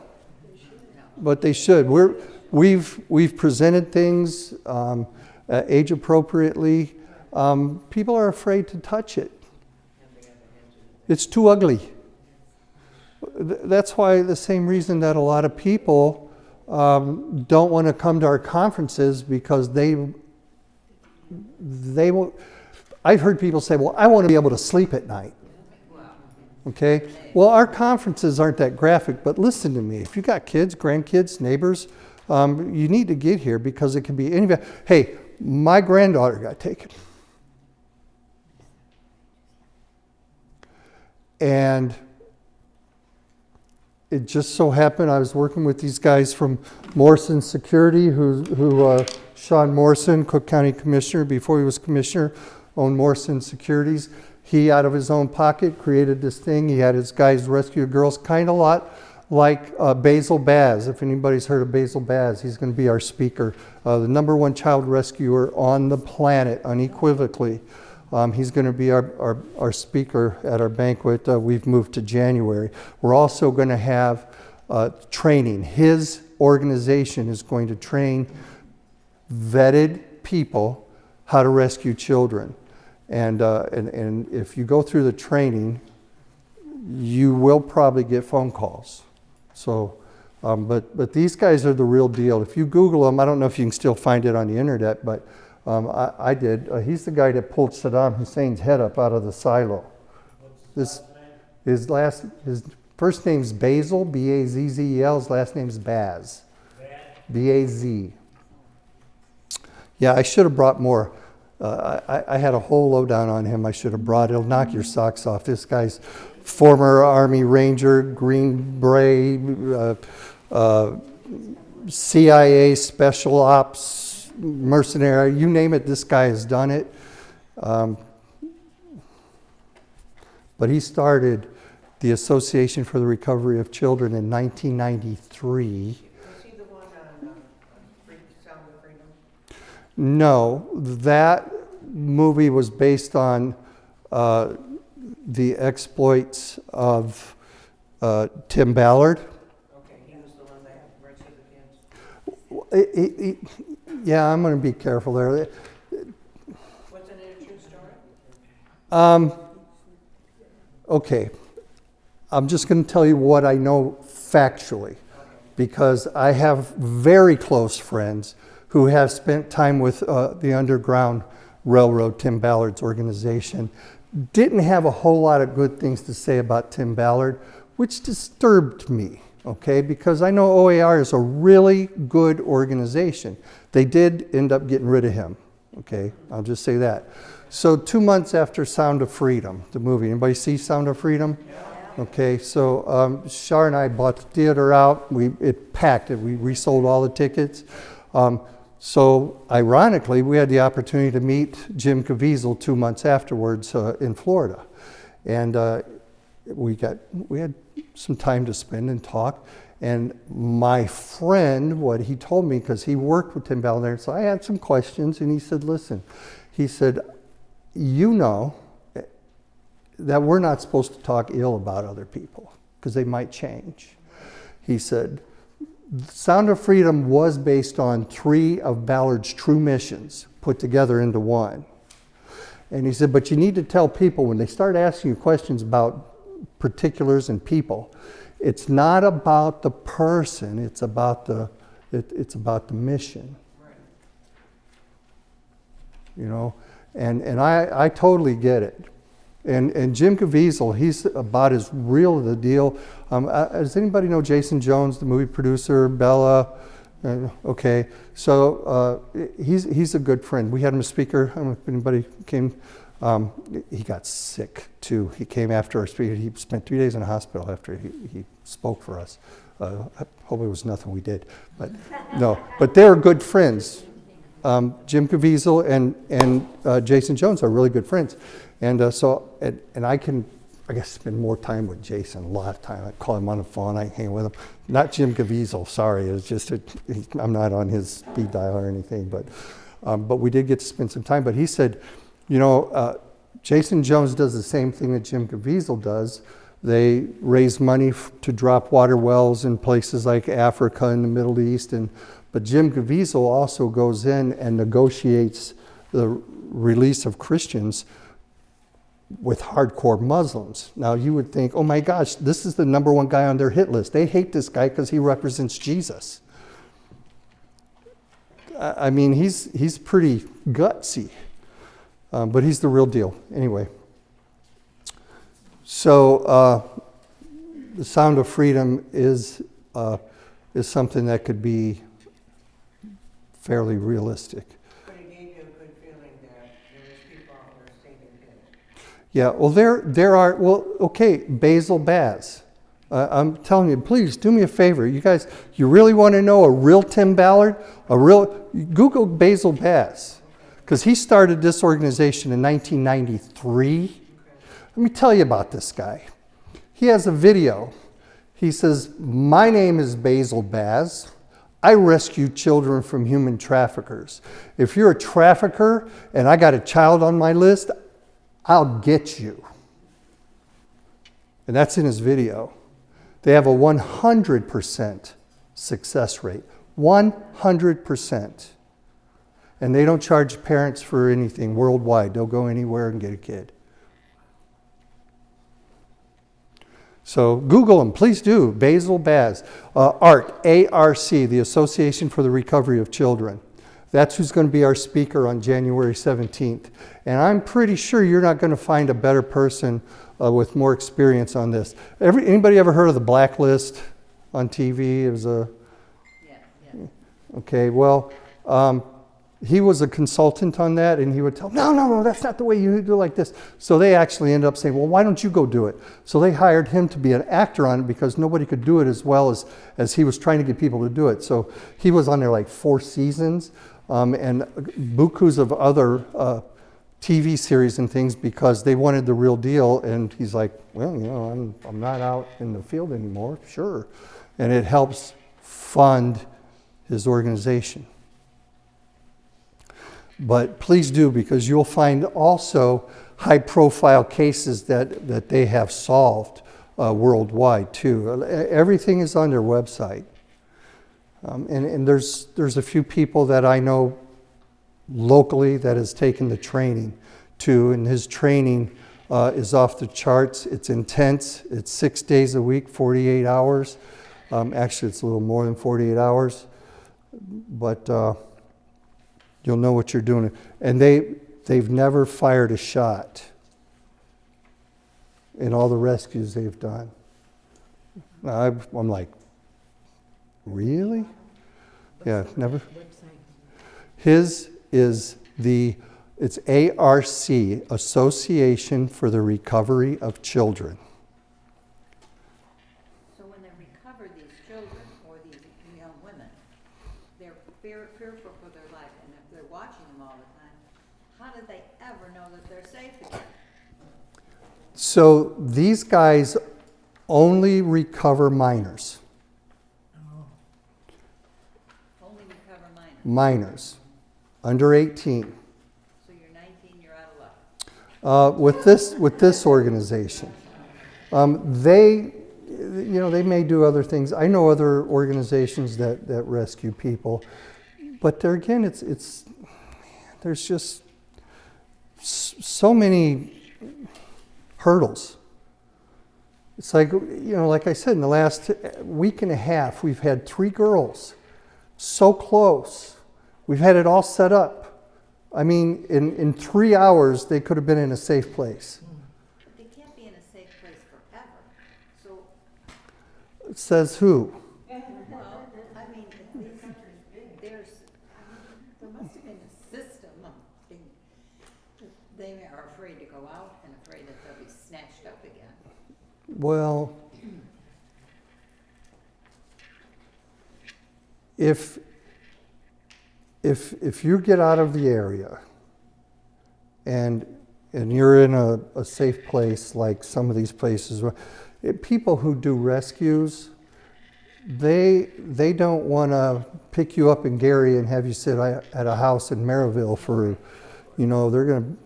but they should. We've presented things age appropriately. People are afraid to touch it. It's too ugly. That's why the same reason that a lot of people don't want to come to our conferences, because they won't. I've heard people say, well, I want to be able to sleep at night. Okay? Well, our conferences aren't that graphic, but listen to me. If you got kids, grandkids, neighbors, you need to get here, because it can be any. Hey, my granddaughter got taken. And it just so happened I was working with these guys from Morrison Security, who Sean Morrison, Cook County Commissioner, before he was Commissioner, owned Morrison Securities. He, out of his own pocket, created this thing. He had his guys rescue girls, kind of a lot like Basil Baz. If anybody's heard of Basil Baz, he's going to be our speaker. The #1 child rescuer on the planet, unequivocally. He's going to be our speaker at our banquet. We've moved to January. We're also going to have training. His organization is going to train vetted people how to rescue children. And if you go through the training, you will probably get phone calls. So, but these guys are the real deal. If you Google them, I don't know if you can still find it on the internet, but I did. He's the guy that pulled Saddam Hussein's head up out of the silo. His first name's Basil, B-A-Z-Z-E-L. His last name's Baz, B-A-Z. Yeah, I should have brought more. I had a whole lowdown on him I should have brought. It'll knock your socks off. This guy's former Army Ranger, Green Beret, CIA Special Ops, mercenary, you name it, this guy has done it. But he started the Association for the Recovery of Children in 1993. Was he the one on Sound of Freedom? No, that movie was based on the exploits of Tim Ballard. Okay, he was the one that arrested the kids. Yeah, I'm going to be careful there. Wasn't it a true story? Okay, I'm just going to tell you what I know factually, because I have very close friends who have spent time with the Underground Railroad, Tim Ballard's organization. Didn't have a whole lot of good things to say about Tim Ballard, which disturbed me, okay, because I know OAR is a really good organization. They did end up getting rid of him, okay, I'll just say that. So 2 months after Sound of Freedom, the movie, anybody see Sound of Freedom? Yeah. Okay, so Shar and I bought the theater out. It packed it. We resold all the tickets. So ironically, we had the opportunity to meet Jim Caviezel 2 months afterwards in Florida, and we had some time to spend and talk. And my friend, what he told me, because he worked with Tim Ballard, so I had some questions, and he said, listen, he said, you know that we're not supposed to talk ill about other people because they might change. He said, Sound of Freedom was based on 3 of Ballard's true missions put together into one. And he said, but you need to tell people when they start asking you questions about particulars and people, it's not about the person, it's about the mission. Right. You know, And I totally get it. And Jim Caviezel, he's about as real the deal. Does anybody know Jason Jones, the movie producer, Bella? Okay, so he's a good friend. We had him as speaker. I don't know if anybody came. He got sick too. He came after our speaker. He spent 3 days in a hospital after he spoke for us. I hope it was nothing we did, but no. But they're good friends. Jim Caviezel and Jason Jones are really good friends, and I can, I guess, spend more time with Jason, a lot of time. I call him on the phone, I hang with him. Not Jim Caviezel, sorry, it's just I'm not on his speed dial or anything, but we did get to spend some time. But he said, Jason Jones does the same thing that Jim Caviezel does. They raise money to drop water wells in places like Africa and the Middle East, but Jim Caviezel also goes in and negotiates the release of Christians with hardcore Muslims. Now you would think, oh my gosh, this is the number one guy on their hit list. They hate this guy because he represents Jesus. I mean, he's pretty gutsy, but he's the real deal. Anyway, so the sound of freedom is something that could be fairly realistic. But it gave you a good feeling that there was people out there taking hits. Yeah, well, there are, well, okay, Basil Baz. I'm telling you, please do me a favor. You guys, you really want to know a real Tim Ballard? Google Basil Baz, because he started this organization in 1993. Let me tell you about this guy. He has a video. He says, my name is Basil Baz. I rescue children from human traffickers. If you're a trafficker and I got a child on my list, I'll get you. And that's in his video. They have a 100% success rate. 100%. And they don't charge parents for anything worldwide. They'll go anywhere and get a kid. So Google them, please do. Basil Baz. ARC, A-R-C, the Association for the Recovery of Children. That's who's going to be our speaker on January 17th. And I'm pretty sure you're not going to find a better person with more experience on this. Anybody ever heard of the Blacklist on TV? It was Yeah. okay, well, he was a consultant on that, and he would tell, no, that's not the way you do it, like this. So they actually ended up saying, well, why don't you go do it? So they hired him to be an actor on it because nobody could do it as well as he was trying to get people to do it. So he was on there like 4 seasons, and bukus of other TV series and things because they wanted the real deal. And he's like, well, I'm not out in the field anymore, sure. And it helps fund his organization. But please do, because you'll find also high-profile cases that they have solved worldwide too. Everything is on their website, and there's a few people that I know locally that has taken the training too, and his training is off the charts. It's intense. It's 6 days a week, 48 hours. Actually, it's a little more than 48 hours, but. You'll know what you're doing. And they've never fired a shot in all the rescues they've done. I'm like, really? Yeah, never. His is it's ARC, Association for the Recovery of Children. So when they recover these children or these young women, they're fearful for their life, and if they're watching them all the time, how do they ever know that they're safe again? So these guys only recover minors. Only recover minors. Minors, under 18. So you're 19, you're out of luck. With this organization, they may do other things. I know other organizations that rescue people, but there again, there's just so many hurdles. It's like, like I said, in the last week and a half, we've had 3 girls so close. We've had it all set up. I mean, in 3 hours, they could have been in a safe place. But they can't be in a safe place forever. So, Says who? well, I mean, at least there's, there must have been a system of thing. They are afraid to go out and afraid that they'll be snatched up again. Well, if you get out of the area and you're in a safe place like some of these places, people who do rescues, they don't want to pick you up in Gary and have you sit at a house in Maryville for, they're going to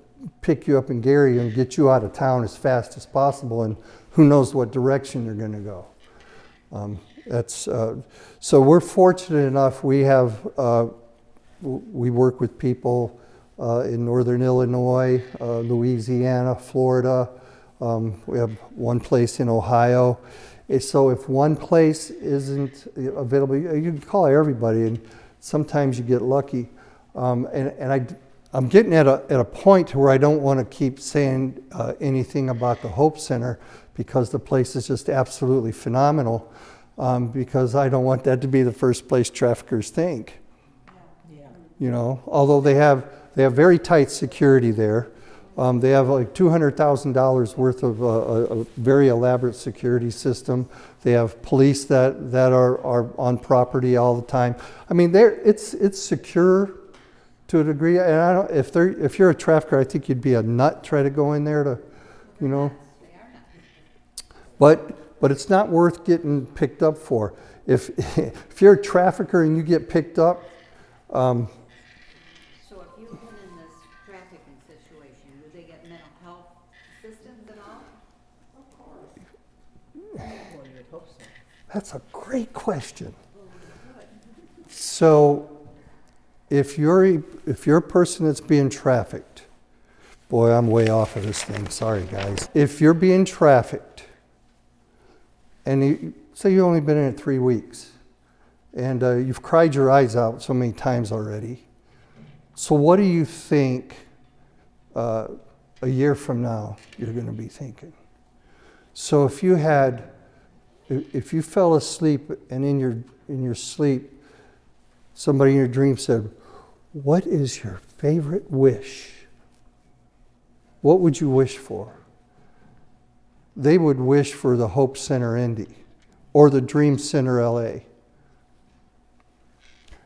pick you up in Gary and get you out of town as fast as possible, and who knows what direction you're going to go. So we're fortunate enough. We work with people in northern Illinois, Louisiana, Florida. We have one place in Ohio. So if one place isn't available, you can call everybody, and sometimes you get lucky. I'm getting at a point where I don't want to keep saying anything about the Hope Center, because the place is just absolutely phenomenal, because I don't want that to be the first place traffickers think. Yeah. Although they have very tight security there. They have like $200,000 worth of a very elaborate security system. They have police that are on property all the time. I mean, it's secure to a degree. And I don't, if you're a trafficker, I think you'd be a nut try to go in there to, They are not. But it's not worth getting picked up for. If you're a trafficker and you get picked up, So if you've been in this trafficking situation, do they get mental health assistance at all? Of course. Well, you would hope so. that's a great question. So, if you're a person that's being trafficked, boy, I'm way off of this thing. Sorry, guys. If you're being trafficked, and say you've only been in it 3 weeks, and you've cried your eyes out so many times already. So, what do you think a year from now you're going to be thinking? So, if you fell asleep and in your sleep, somebody in your dream said, "What is your favorite wish?" What would you wish for? They would wish for the Hope Center Indy or the Dream Center LA.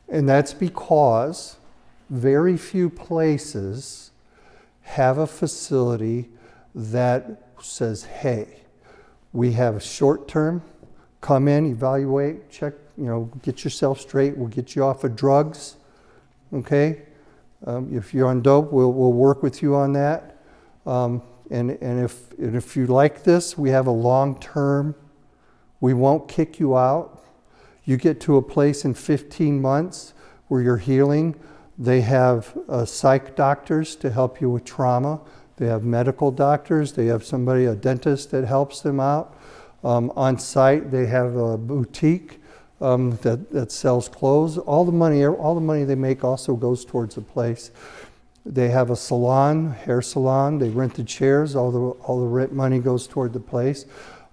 And that's because very few places have a facility that says, "Hey, we have a short term, come in, evaluate, check, get yourself straight, we'll get you off of drugs, okay? If you're on dope, we'll work with you on that. And if you like this, we have a long term, we won't kick you out. You get to a place in 15 months where you're healing. They have psych doctors to help you with trauma. They have medical doctors. They have a dentist that helps them out. On site, they have a boutique that sells clothes. All the money they make also goes towards the place. They have a salon, hair salon. They rent the chairs. All the rent money goes toward the place.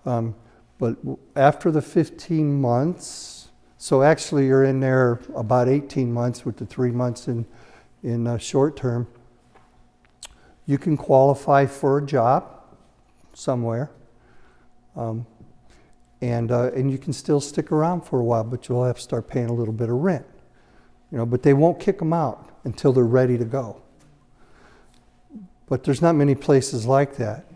But after the 15 months, so actually you're in there about 18 months with the 3 months in short term, you can qualify for a job somewhere. And you can still stick around for a while, but you'll have to start paying a little bit of rent. But they won't kick them out until they're ready to go. But there's not many places like that,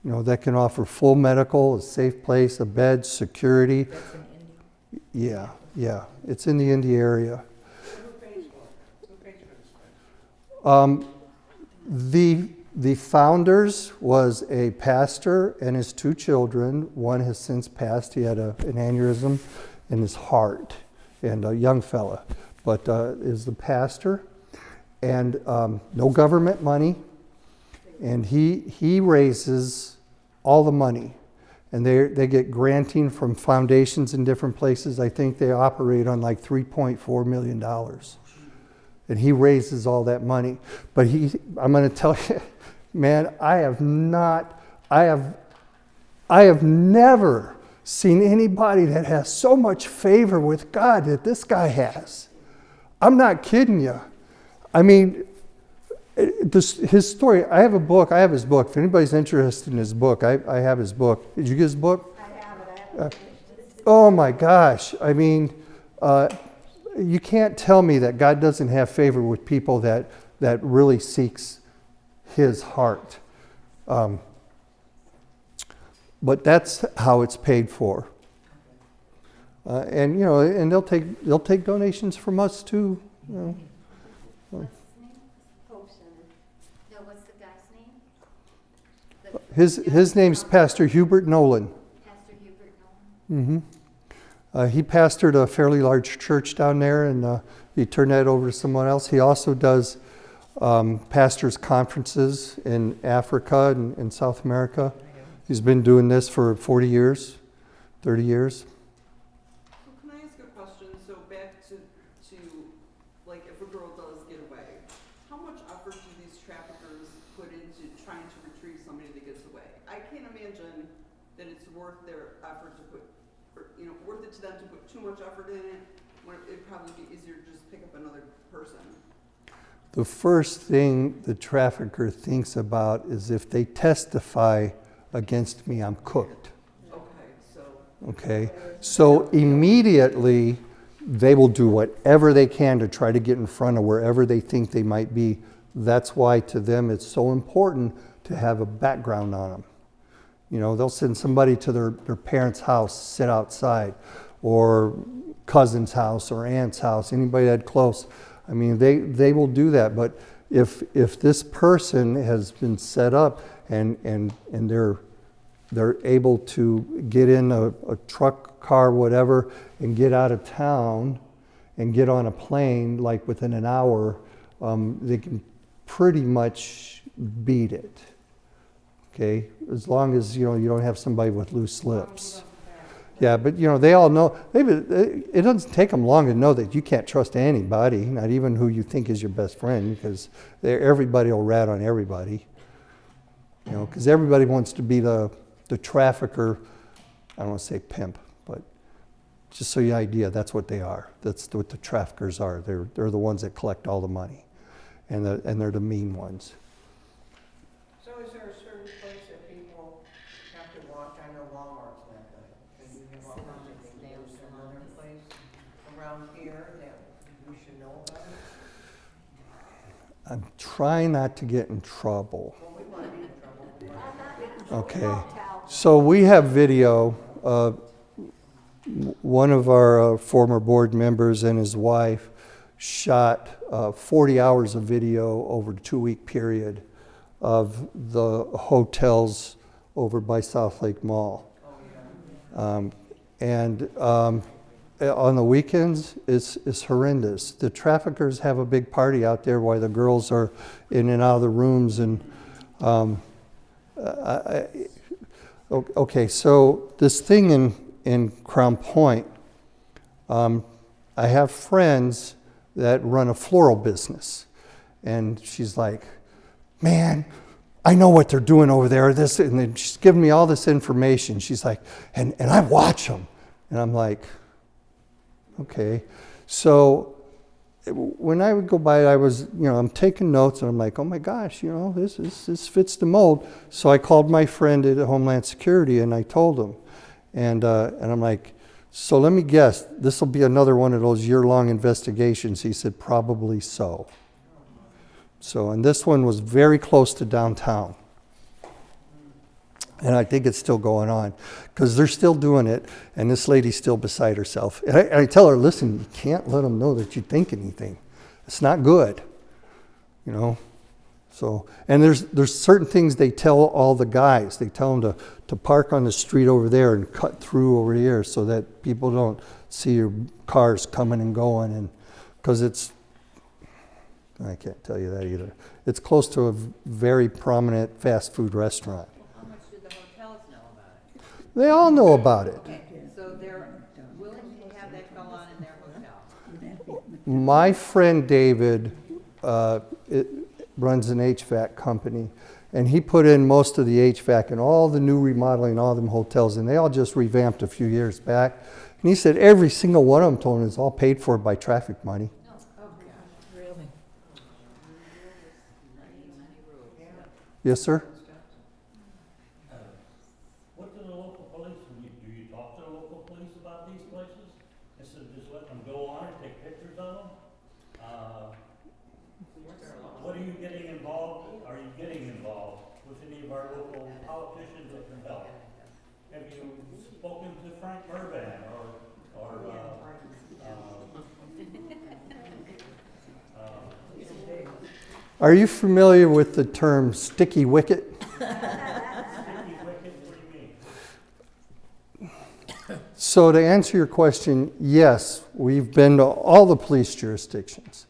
that can offer full medical, a safe place, a bed, security. That's in Indy. Yeah, it's in the Indy area. Who pays for this? The founders was a pastor and his 2 children. One has since passed. He had an aneurysm in his heart, and a young fella, but is the pastor. And no government money, and he raises all the money, and they get granting from foundations in different places. I think they operate on like $3.4 million, and he raises all that money. But I'm going to tell you, man, I have never seen anybody that has so much favor with God that this guy has. I'm not kidding you. I mean, his story, I have his book. If anybody's interested in his book, I have his book. Did you get his book? I have it. Oh my gosh. I mean, you can't tell me that God doesn't have favor with people that really seeks his heart. But that's how it's paid for. And and they'll take donations from us too. What's his name? Hope Center. No, what's the guy's name? His name's Pastor Hubert Nolan. Pastor Hubert Nolan. He pastored a fairly large church down there, and he turned that over to someone else. He also does pastors' conferences in Africa and in South America. He's been doing this for 40 years, 30 years. So can I ask a question? So back to like if a girl does get away, how much effort do these traffickers put into trying to retrieve somebody that gets away? I can't imagine that it's worth their effort to put, worth it to them to put too much effort in it, when it'd probably be easier to just pick up another person. The first thing the trafficker thinks about is if they testify against me, I'm cooked. Okay, so immediately they will do whatever they can to try to get in front of wherever they think they might be. That's why to them it's so important to have a background on them. They'll send somebody to their parents' house, sit outside, or cousin's house or aunt's house, anybody that close. I mean, they will do that. But if this person has been set up and they're able to get in a truck, car, whatever, and get out of town and get on a plane like within an hour, they can pretty much beat it. Okay, as long as you don't have somebody with loose lips. Yeah, but they all know. It doesn't take them long to know that you can't trust anybody, not even who you think is your best friend, because everybody will rat on everybody. Because everybody wants to be the trafficker. I don't want to say pimp, but just so you have an idea, that's what they are. That's what the traffickers are. They're the ones that collect all the money, and they're the mean ones. So is there a certain place that people have to watch? I know Walmart's not good. But you have Walmart, is there some other place around here that we should know about? I'm trying not to get in trouble. Well, we want to be in trouble. Okay, so we have video. One of our former board members and his wife shot 40 hours of video over a 2-week period of the hotels over by South Lake Mall. On the weekends, it's horrendous. The traffickers have a big party out there while the girls are in and out of the rooms. And okay, so this thing in Crown Point, I have friends that run a floral business, and she's like, man, I know what they're doing over there. And then she's giving me all this information. She's like, and I watch them. And I'm like, okay. So when I would go by, I was, I'm taking notes, and I'm like, oh my gosh, this fits the mold. So I called my friend at Homeland Security, and I told him. And I'm like, so let me guess, this will be another one of those year-long investigations. He said, probably so. So, and this one was very close to downtown. And I think it's still going on because they're still doing it, and this lady's still beside herself. And I tell her, listen, you can't let them know that you think anything. It's not good, So, and there's certain things they tell all the guys. They tell them to park on the street over there and cut through over here so that people don't see your cars coming and going. And because I can't tell you that either. It's close to a very prominent fast food restaurant. How much do the hotels know about it? They all know about it. Okay, so they're willing to have that go on in their hotel. My friend David runs an HVAC company, and he put in most of the HVAC and all the new remodeling, all them hotels, and they all just revamped a few years back. And he said every single one of them told him it's all paid for by traffic money. Really? Yes, sir? What do the local police, do you talk to the local police about these places? Instead of just letting them go on and take pictures of them? What are you getting involved, are you getting involved with any of our local politicians that can help? Have you spoken to Frank Mervan Are you familiar with the term sticky wicket? Sticky wicket, what do you mean? So to answer your question, yes, we've been to all the police jurisdictions.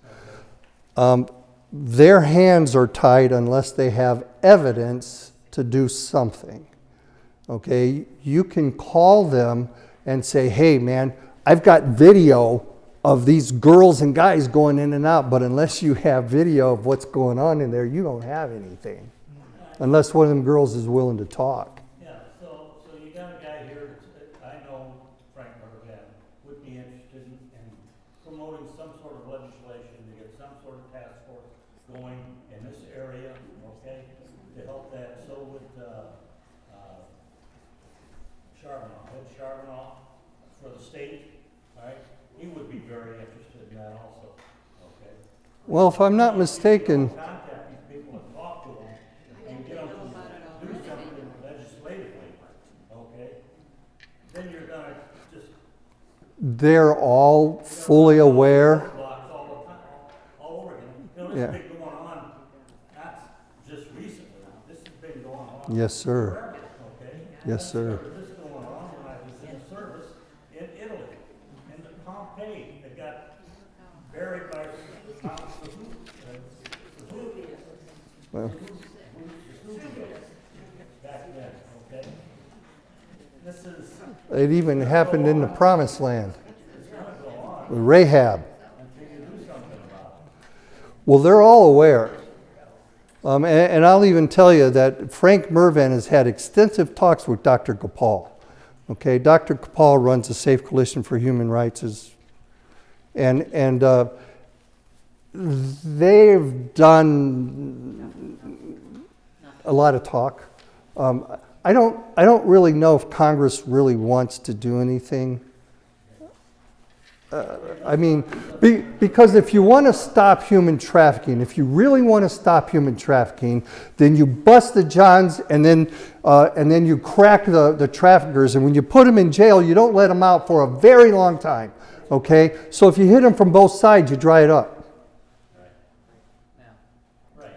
Their hands are tied unless they have evidence to do something. Okay, you can call them and say, hey man, I've got video of these girls and guys going in and out, but unless you have video of what's going on in there, you don't have anything. Unless one of them girls is willing to talk. Yeah, so you got a guy here, I know Frank Mervan would be interested in promoting some sort of legislation to get some sort of task force going in this area, okay, to help that. So would Charbonneau for the state, all right? He would be very interested in that also, okay? Well, if I'm not mistaken, Contact these people and talk to them and get them to do something legislatively, okay? Then you're gonna just they're all fully aware. blocks all the time, all over again. You know, this Yeah. has been going on, not just recently, this has been going on Yes, sir. forever, okay? Yes, sir. This was going on when I was in service in Italy, in the Pompeii, that got buried by Well, back then, okay? This is, it even happened in the Promised Land it's gonna go on with Rahab. until you do something about it. Well, they're all aware. And I'll even tell you that Frank Mervan has had extensive talks with Dr. Gopal. Okay, Dr. Gopal runs the Safe Coalition for Human Rights, and they've done a lot of talk. I don't really know if Congress really wants to do anything. I mean, because if you want to stop human trafficking, if you really want to stop human trafficking, then you bust the Johns and then you crack the traffickers. And when you put them in jail, you don't let them out for a very long time. Okay? So if you hit them from both sides, you dry it up. Right.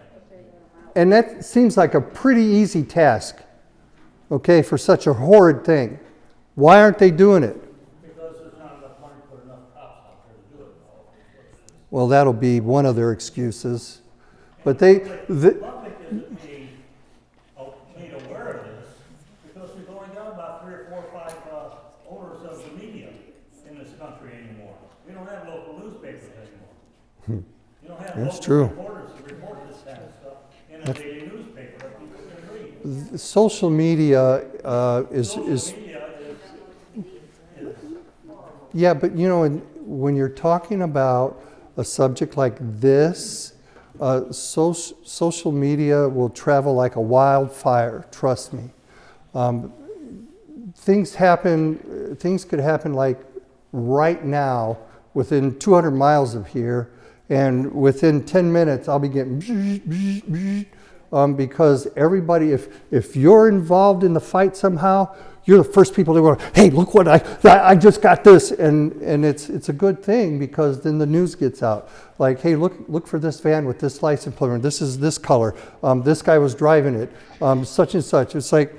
And that seems like a pretty easy task, okay, for such a horrid thing. Why aren't they doing it? Because there's not enough money to put enough cops out there to do it all. Well, that'll be one of their excuses. But The public isn't being made aware of this because we've only got about 3 or 4 or 5 owners of the media in this country anymore. We don't have local newspapers anymore. You don't have That's local true. reporters to report this kind of stuff in a daily newspaper that people can read. social media Social is media is yeah, but you know, when you're talking about a subject like this, social media will travel like a wildfire. Trust me. Things could happen like right now within 200 miles of here, and within 10 minutes I'll be getting because everybody, if you're involved in the fight somehow, you're the first people to go, hey, look what I just got this, and it's a good thing because then the news gets out. Like, hey, look for this van with this license plate. This is this color. This guy was driving it. Such and such. It's like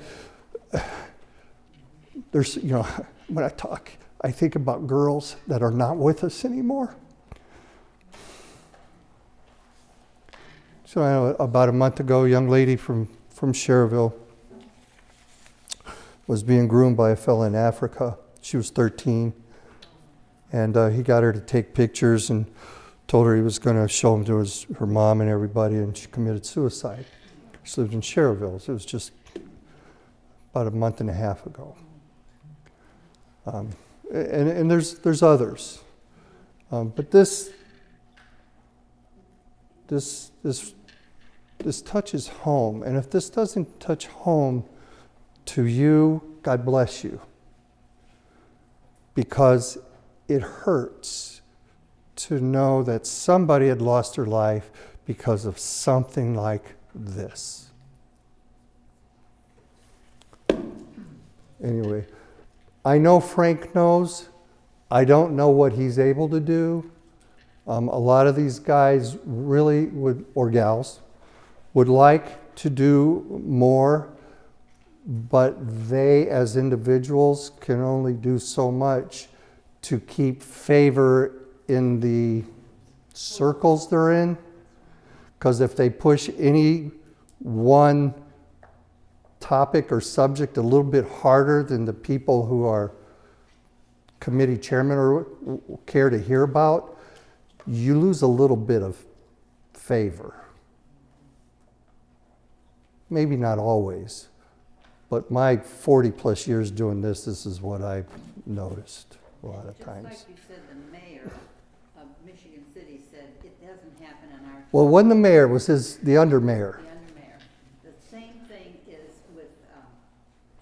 there's, you know, when I talk, I think about girls that are not with us anymore. So I know about a month ago, a young lady from Cherville was being groomed by a fellow in Africa. She was 13. And he got her to take pictures and told her he was going to show them to her mom and everybody, and she committed suicide. She lived in Cherville. It was just about a month and a half ago. And there's others. But this touches home. And if this doesn't touch home to you, God bless you. Because it hurts to know that somebody had lost their life because of something like this. Anyway, I know Frank knows. I don't know what he's able to do. A lot of these guys really would, or gals, would like to do more, but they as individuals can only do so much to keep favor in the circles they're in. Because if they push any one topic or subject a little bit harder than the people who are committee chairman or care to hear about, you lose a little bit of favor. Maybe not always, but my 40 plus years doing this is what I've noticed a lot of times. Just like you said, the mayor of Michigan City said it doesn't happen in our. Well, wasn't the mayor, it was the under mayor. The under mayor. The same thing is with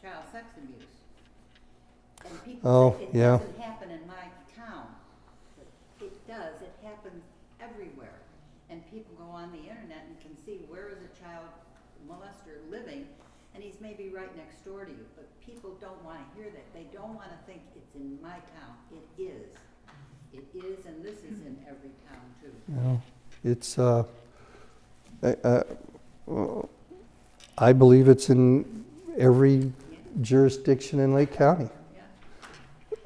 child sex abuse. And people say it yeah. doesn't happen in my town. But it does. It happens everywhere. And people go on the internet and can see where is a child molester living, and he's maybe right next door to you. But people don't want to hear that. They don't want to think it's in my town. It is. It is, and this is in every town too. It's, I believe it's in every jurisdiction in Lake County. Yeah.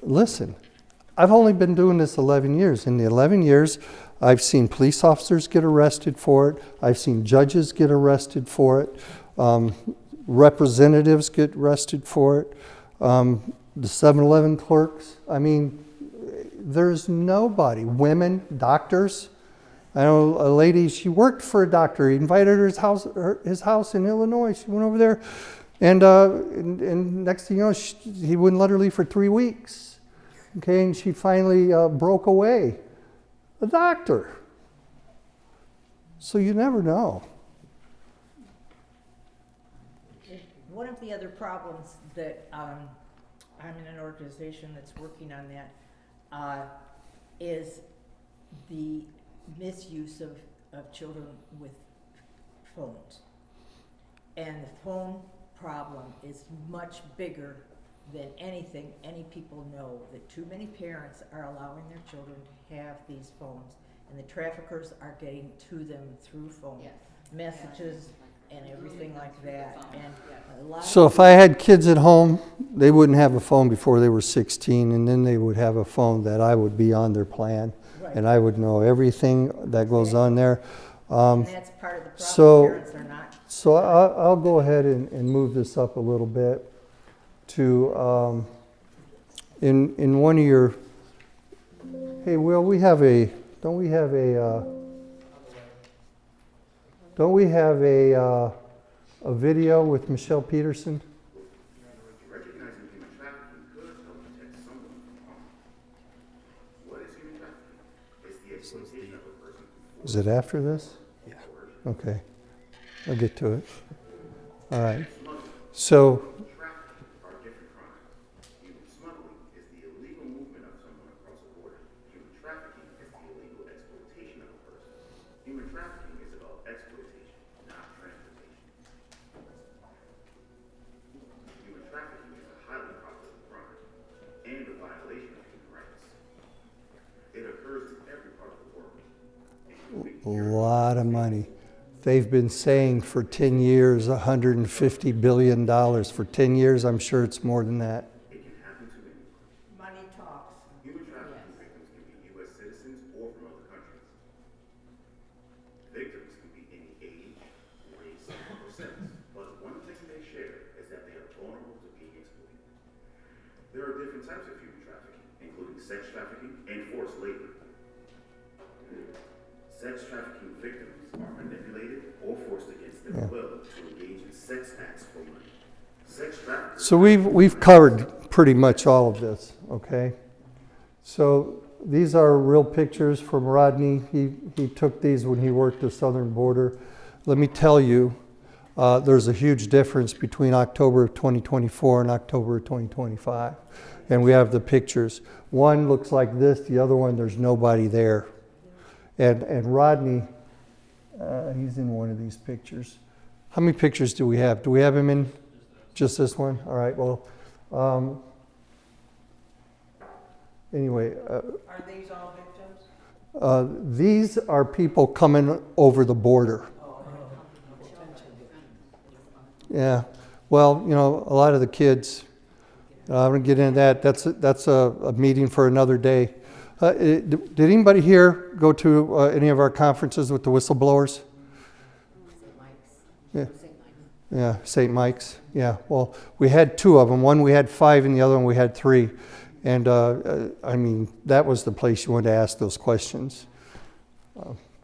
Listen, I've only been doing this 11 years. In the 11 years, I've seen police officers get arrested for it. I've seen judges get arrested for it. Representatives get arrested for it. The 7-Eleven clerks. I mean, there's nobody. Women, doctors. I know a lady, she worked for a doctor. He invited her his house in Illinois. She went over there, and next thing you know, he wouldn't let her leave for 3 weeks. Okay, and she finally broke away. A doctor. So you never know. One of the other problems that I'm in an organization that's working on that is the misuse of children with phones. And the phone problem is much bigger than anything any people know, that too many parents are allowing their children to have these phones, and the traffickers are getting to them through phone Yes. messages and everything like that. And a lot So of if I had kids at home, they wouldn't have a phone before they were 16, and then they would have a phone that I would be on their plan, Right. and I would know everything that goes on there. and that's part of the problem. so- Parents are not. So I'll go ahead and move this up a little bit to, in one of your, hey, Will, don't we have a video with Michelle Peterson? Recognizing human trafficking could help protect someone from harm. What is human trafficking? It's the exploitation of a person. Is it after this? Yeah. Okay, I'll get to it. All right. So, Trafficking are different crimes. Human smuggling is the illegal movement of someone across a border. Human trafficking is the illegal exploitation of a person. Human trafficking is about exploitation, not transportation. Human trafficking is a highly profitable crime and a violation of human rights. It occurs in every part of the world, including a lot of money. They've been saying for 10 years, $150 billion. For 10 years, I'm sure it's more than that. it can happen to anyone. Money talks. Human trafficking victims can be U.S. citizens or from other countries. Victims can be any age, race, or sex, but one thing they share is that they are vulnerable to being exploited. There are different types of human trafficking, including sex trafficking and forced labor. Sex trafficking victims are manipulated or forced against their will to engage in sex acts for money. Sex traffickers. So we've covered pretty much all of this, okay? So these are real pictures from Rodney. He took these when he worked the southern border. Let me tell you, there's a huge difference between October of 2024 and October of 2025. And we have the pictures. One looks like this, the other one, there's nobody there. And Rodney, he's in one of these pictures. How many pictures do we have? Do we have him in just this one? All right, well, anyway. Are these all victims? These are people coming over the border. Yeah, well, you know, a lot of the kids, I'm going to get into that. That's a meeting for another day. Did anybody here go to any of our conferences with the whistleblowers? Yeah. Yeah, St. Mike's. Yeah, well, we had 2 of them. One we had 5 and the other one we had 3. And I mean, that was the place you wanted to ask those questions.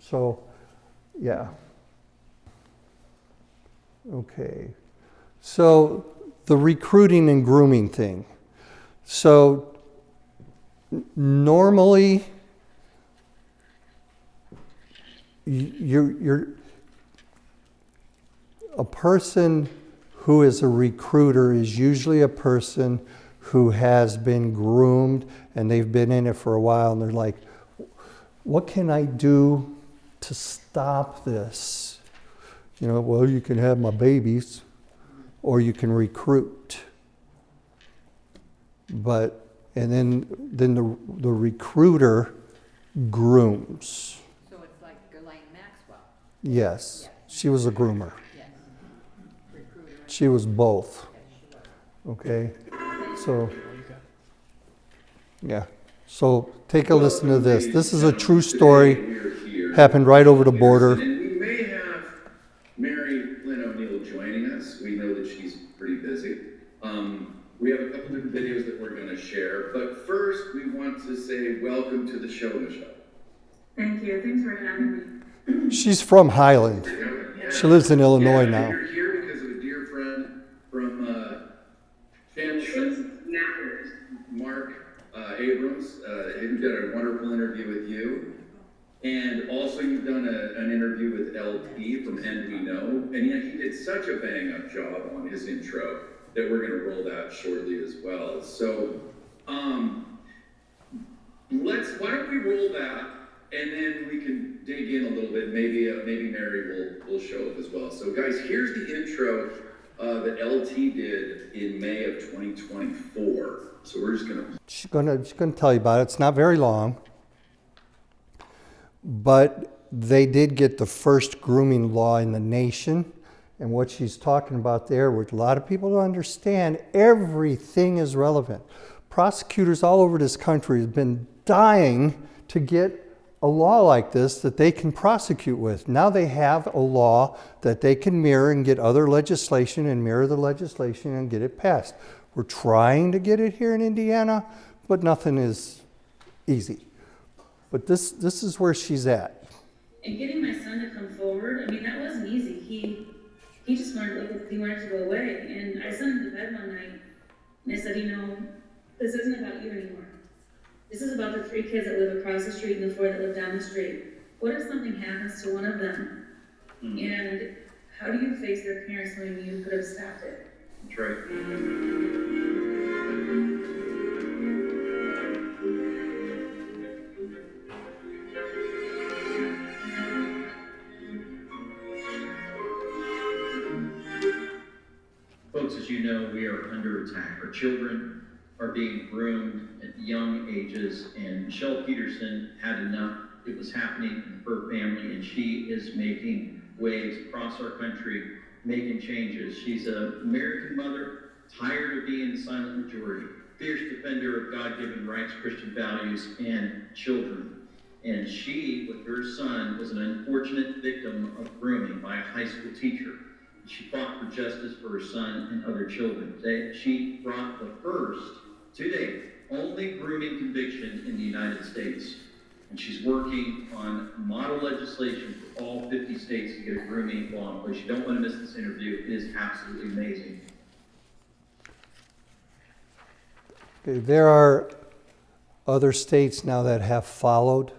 So, yeah. Okay. So, the recruiting and grooming thing. So, normally, you're a person who is a recruiter is usually a person who has been groomed and they've been in it for a while and they're like, what can I do to stop this? You know, well, you can have my babies or you can recruit. But, and then the recruiter grooms. So it's like Ghislaine Maxwell. Yes, she was a groomer. Yes. Recruiter. She was both. Okay, so, yeah. So take a listen to this. This is a true story. Happened right over the border. And we may have Mary Lynn O'Neill joining us. We know that she's pretty busy. We have a couple different videos that we're going to share. But first, we want to say welcome to the show, Michelle. Thank you. Thanks for having me. She's from Highland. She lives in Illinois now. You're here because of a dear friend from Mark Abrams. Who did a wonderful interview with you. And also you've done an interview with LT from End We Know. And yeah, he did such a bang-up job on his intro that we're going to roll that shortly as well. So why don't we roll that, and then we can dig in a little bit. Maybe Mary will show up as well. So guys, here's the intro that LT did in May of 2024. So we're just gonna. She's gonna tell you about it. It's not very long, but they did get the first grooming law in the nation. And what she's talking about there, which a lot of people don't understand, everything is relevant. Prosecutors all over this country have been dying to get a law like this that they can prosecute with. Now they have a law that they can mirror and get other legislation and mirror the legislation and get it passed. We're trying to get it here in Indiana, but nothing is easy. But this is where she's at. And getting my son to come forward, I mean, that wasn't easy. He just wanted to go away. And I sent him to bed one night, and I said, you know, this isn't about you anymore. This is about the 3 kids that live across the street and the 4 that live down the street. What if something happens to one of them? And how do you face their parents knowing you could have stopped it? That's right. Folks, as you know, we are under attack. Our children are being groomed at young ages, and Michelle Peterson had enough. It was happening in her family, and she is making waves across our country, making changes. She's an American mother, tired of being the silent majority, fierce defender of God-given rights, Christian values, and children. And she, with her son, was an unfortunate victim of grooming by a high school teacher. She fought for justice for her son and other children. She brought the first, to date, only grooming conviction in the United States. And she's working on model legislation for all 50 states to get a grooming law in place. You don't want to miss this interview. It is absolutely amazing. Okay, there are other states now that have followed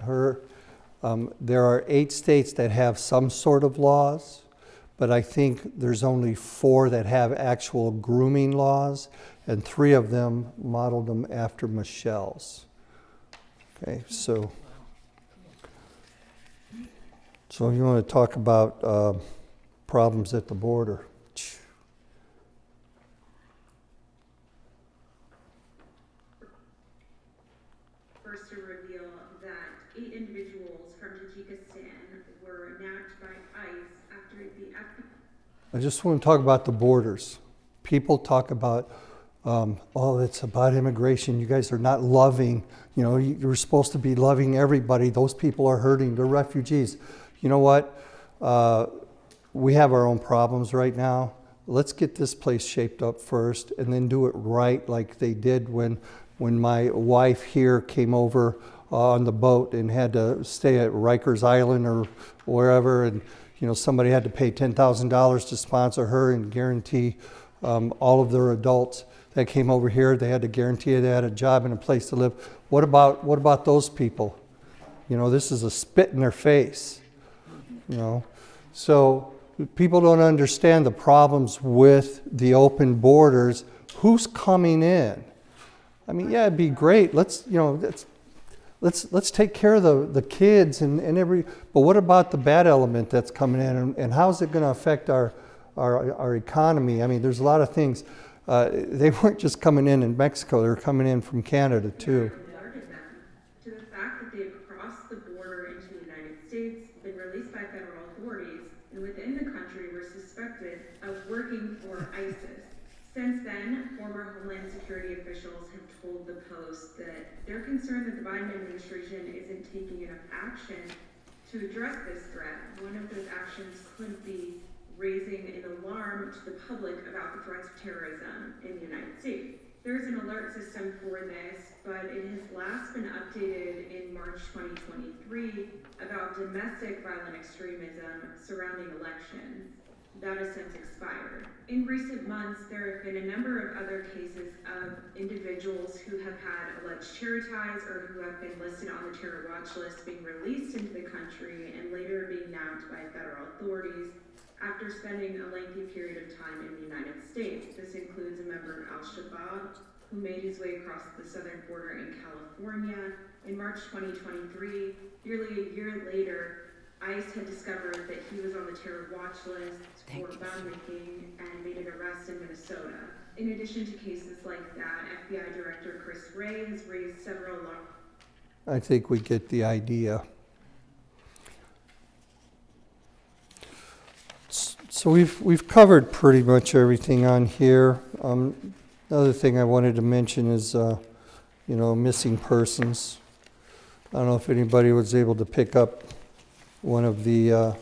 her. There are 8 states that have some sort of laws, but I think there's only 4 that have actual grooming laws, and 3 of them modeled them after Michelle's. Okay, so you want to talk about problems at the border. First to reveal that 8 individuals from Tajikistan were nabbed by ICE after the FBI. I just want to talk about the borders. People talk about, oh, it's about immigration. You guys are not loving. You know, you're supposed to be loving everybody. Those people are hurting. They're refugees. You know what? We have our own problems right now. Let's get this place shaped up first and then do it right like they did when my wife here came over on the boat and had to stay at Rikers Island or wherever, and you know, somebody had to pay $10,000 to sponsor her and guarantee all of their adults that came over here. They had to guarantee they had a job and a place to live. What about those people? You know, this is a spit in their face. You know, so people don't understand the problems with the open borders. Who's coming in? I mean, yeah, it'd be great. Let's take care of the kids and but what about the bad element that's coming in, and how's it going to affect our economy? I mean, there's a lot of things. They weren't just coming in Mexico, they were coming in from Canada too. Alerted them to the fact that they had crossed the border into the United States, been released by federal authorities, and within the country were suspected of working for ISIS. Since then, former Homeland Security officials have told the Post that they're concerned that the Biden administration isn't taking enough action to address this threat. One of those actions could be raising an alarm to the public about the threats of terrorism in the United States. There's an alert system for this, but it has last been updated in March 2023 about domestic violent extremism surrounding elections. That has since expired. In recent months, there have been a number of other cases of individuals who have had alleged terror ties or who have been listed on the terror watch list being released into the country and later being nabbed by federal authorities after spending a lengthy period of time in the United States. This includes a member of Al-Shabaab who made his way across the southern border in California. In March 2023, nearly a year later, ICE had discovered that he was on the terror watch list for bond making and made an arrest in Minnesota. In addition to cases like that, FBI Director Chris Wray has raised several I think we get the idea. So we've covered pretty much everything on here. Another thing I wanted to mention is, missing persons. I don't know if anybody was able to pick up one of the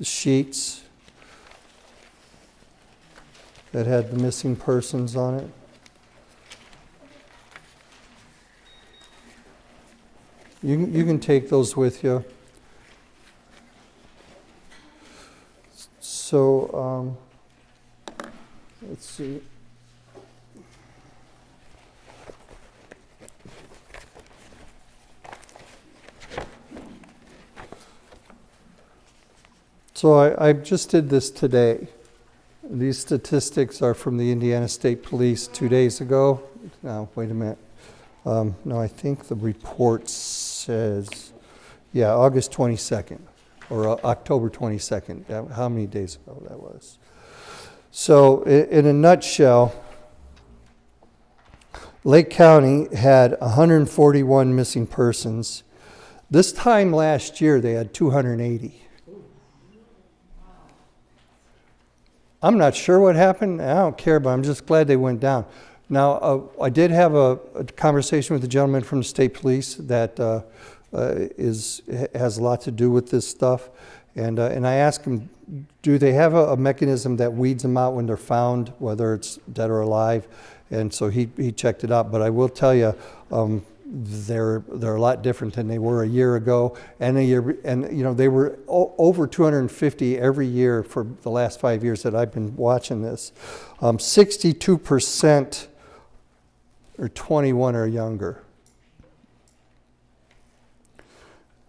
sheets that had the missing persons on it. You can take those with you. So, let's see. So I just did this today. These statistics are from the Indiana State Police 2 days ago. Now, wait a minute. No, I think the report says, August 22nd or October 22nd. How many days ago that was? So, in a nutshell, Lake County had 141 missing persons. This time last year, they had 280. I'm not sure what happened. I don't care, but I'm just glad they went down. Now, I did have a conversation with a gentleman from the state police that has a lot to do with this stuff, and I asked him, do they have a mechanism that weeds them out when they're found, whether it's dead or alive? And so he checked it out. But I will tell you, they're a lot different than they were a year ago. And they were over 250 every year for the last 5 years that I've been watching this. 62% are 21 or younger.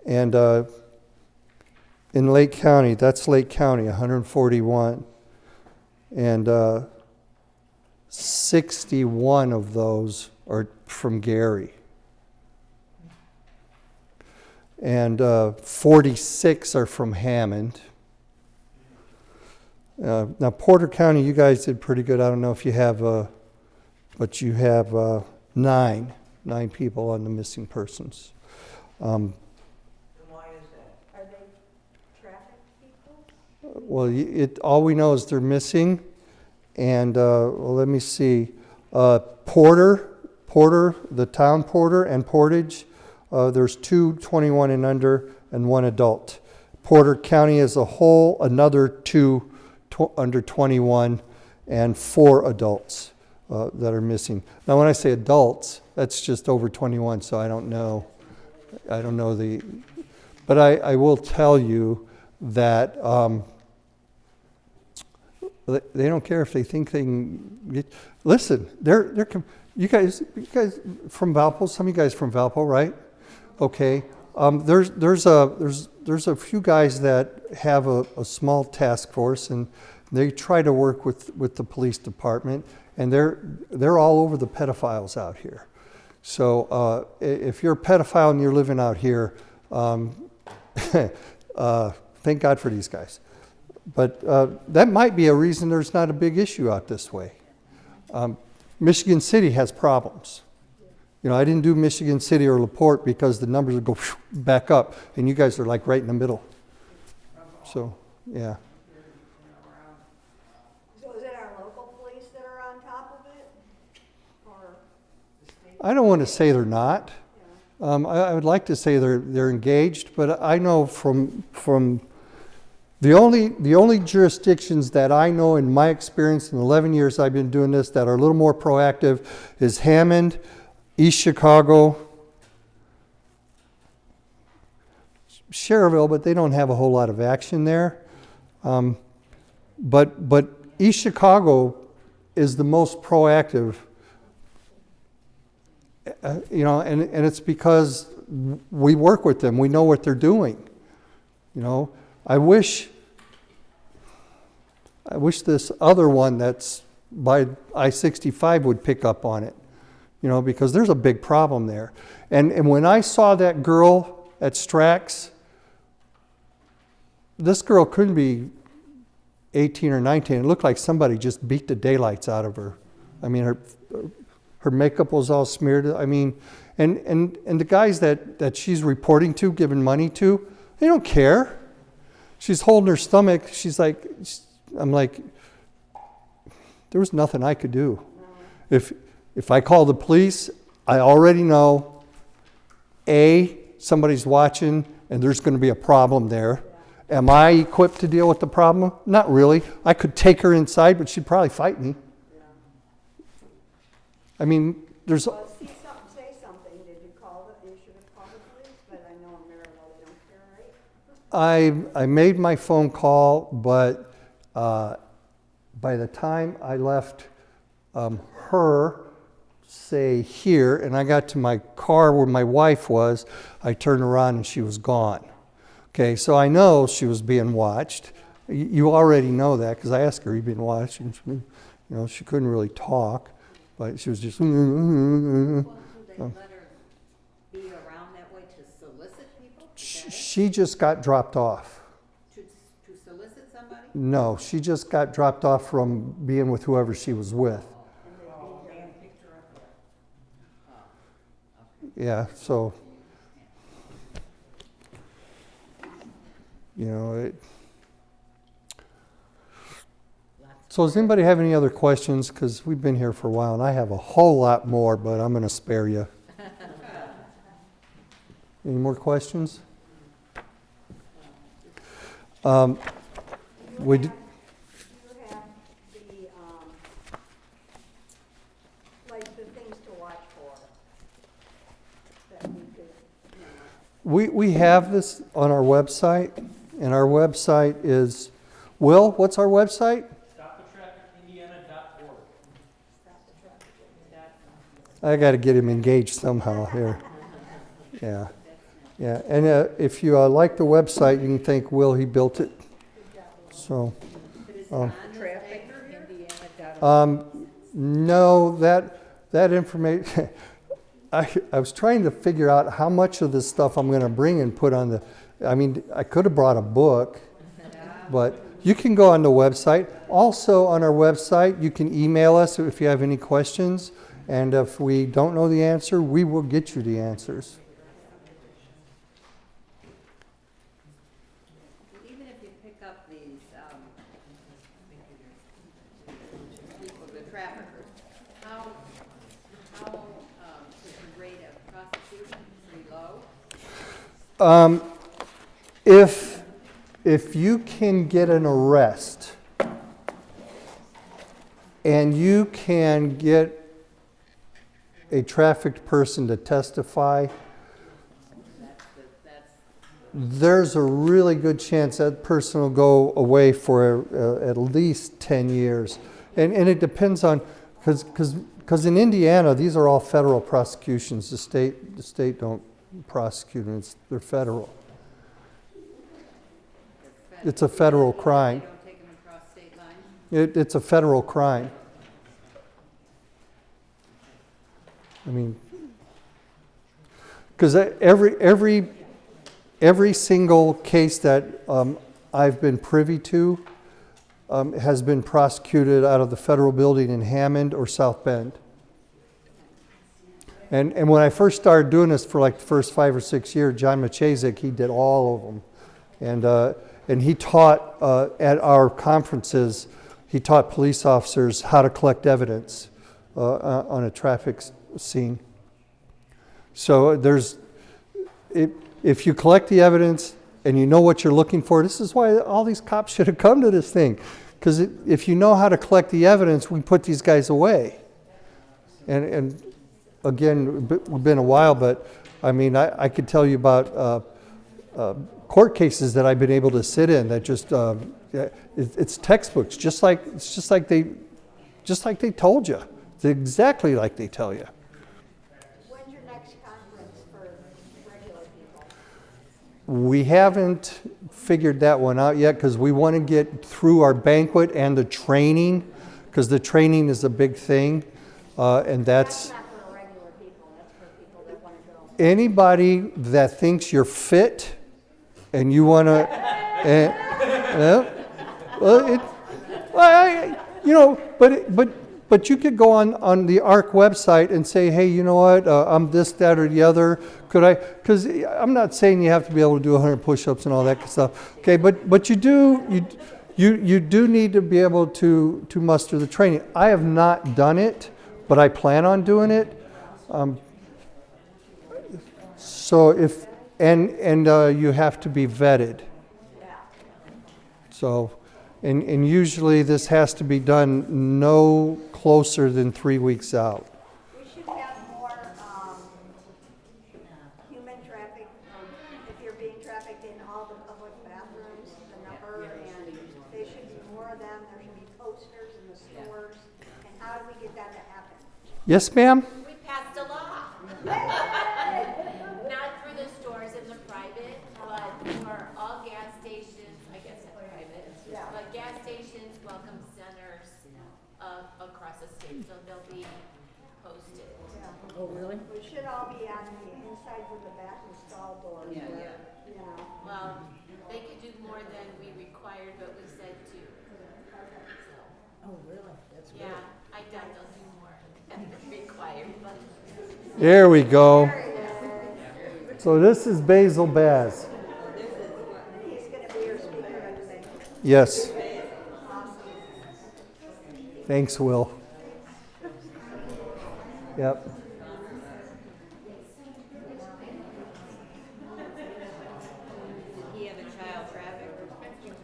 And in Lake County, that's Lake County, 141. And 61 of those are from Gary. And 46 are from Hammond. Now, Porter County, you guys did pretty good. I don't know if you have, but you have nine people on the missing persons. And why is that? Are they traffic people? Well, all we know is they're missing. And let me see. Porter, the town Porter and Portage, there's 2 21 and under and 1 adult. Porter County as a whole, another 2 under 21 and 4 adults that are missing. Now, when I say adults, that's just over 21, so I don't know. But I will tell you that they don't care if they think they can get. Listen, you guys from Valpo. Some of you guys from Valpo, right? Okay. There's a few guys that have a small task force, and they try to work with the police department, and they're all over the pedophiles out here. So if you're a pedophile and you're living out here, thank God for these guys. But that might be a reason there's not a big issue out this way. Michigan City has problems. I didn't do Michigan City or LaPorte because the numbers would go back up, and you guys are like right in the middle. So, yeah. So is it our local police that are on top of it? Or the state? I don't want to say they're not. I would like to say they're engaged, but I know from the only jurisdictions that I know in my experience in 11 years I've been doing this that are a little more proactive is Hammond, East Chicago, Cherville, but they don't have a whole lot of action there. But East Chicago is the most proactive, and it's because we work with them. We know what they're doing. I wish this other one that's by I-65 would pick up on it, because there's a big problem there. And when I saw that girl at Strax, this girl couldn't be 18 or 19. It looked like somebody just beat the daylights out of her. I mean, her makeup was all smeared. I mean, and the guys that she's reporting to, giving money to, they don't care. She's holding her stomach. I'm like, there was nothing I could do. If I call the police, I already know, somebody's watching and there's going to be a problem there. Am I equipped to deal with the problem? Not really. I could take her inside, but she'd probably fight me. I mean, there's... Well, say something. Did you call you should have called the police, but I know in Maryville they don't care, right? I made my phone call, but by the time I left her, say here, and I got to my car where my wife was, I turned around and she was gone. Okay, so I know she was being watched. You already know that because I asked her, "Are you being watched?" And she couldn't really talk, but she was just. Well, so they let her be around that way to solicit people? She just got dropped off. To solicit somebody? No, she just got dropped off from being with whoever she was with. Yeah, so, So does anybody have any other questions? Because we've been here for a while, and I have a whole lot more, but I'm going to spare you. Any more questions? We have this on our website, and our website is, Will, what's our website? StopTheTraffickIndiana.org. I got to get him engaged somehow here. Yeah. Yeah. And if you like the website, you can thank Will, he built it. So, Traffickindiana.org. no, that information, I was trying to figure out how much of this stuff I'm going to bring and put on the, I mean, I could have brought a book, but you can go on the website. Also on our website, you can email us if you have any questions. And if we don't know the answer, we will get you the answers. Even if you pick up these, people, the traffickers, how is the rate of prosecution pretty low? If you can get an arrest and you can get a trafficked person to testify, there's a really good chance that person will go away for at least 10 years. And it depends on, because in Indiana, these are all federal prosecutions. The state don't prosecute them, they're federal. It's a federal crime. They don't take them across state lines? It's a federal crime. I mean, because every single case that I've been privy to has been prosecuted out of the federal building in Hammond or South Bend. And when I first started doing this for like the first 5 or 6 years, John Maciasek, he did all of them. And he taught at our conferences, he taught police officers how to collect evidence on a traffic scene. So if you collect the evidence and you know what you're looking for, this is why all these cops should have come to this thing. Because if you know how to collect the evidence, we put these guys away. And again, it's been a while, but I mean, I could tell you about court cases that I've been able to sit in that just it's textbooks, just like they told you. It's exactly like they tell you. When's your next conference for regular people? We haven't figured that one out yet because we want to get through our banquet and the training, because the training is a big thing, and that's Not for regular people, that's for people that want to go. anybody that thinks you're fit and you want to, but you could go on the ARC website and say, hey, you know what, I'm this, that, or the other. Could I? Because I'm not saying you have to be able to do 100 push-ups and all that stuff. Okay, but you do need to be able to muster the training. I have not done it, but I plan on doing it. So if you have to be vetted. So, and usually this has to be done no closer than 3 weeks out. We should have more human traffic, if you're being trafficked in all the public bathrooms, the number, and there should be more of them. There should be posters in the stores. And how do we get that to happen? Yes, ma'am? We passed a law. Not for the stores in the private, but for all gas stations, I guess it's private. Yeah. But gas stations, welcome centers, across the state, so they'll be posted. Yeah. Oh, really? We should all be on the insides of the back install doors. Yeah, where, yeah. You know. Well, they could do more than we required, but we said two. So, Oh, really? That's good. yeah, I doubt they'll do more than required, but. There we go. So this is Basil Baz. He's going to be your speaker on the thing. Yes. Awesome. Thanks, Will. Yep. Did he have a child trafficker?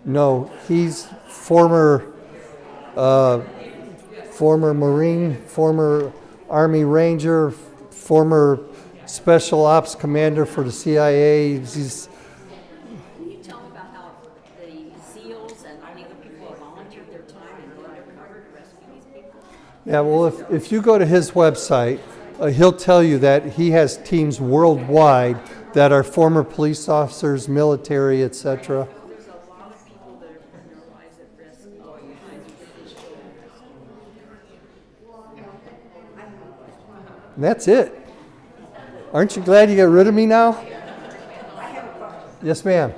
No, he's former Marine, former Army Ranger, former special ops commander for the CIA. He's, Can you tell me about how the SEALs and all the other people have volunteered their time and been undercover to rescue these people? yeah, well, if you go to his website, he'll tell you that he has teams worldwide that are former police officers, military, etc. There's a lot of people that are putting their lives at risk all kinds of these children. And that's it. Aren't you glad you got rid of me now? Yes, ma'am.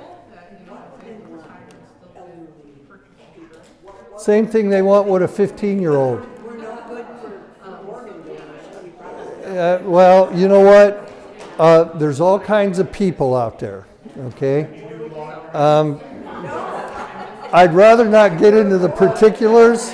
Same thing they want with a 15-year-old. Well, you know what? There's all kinds of people out there, okay? I'd rather not get into the particulars.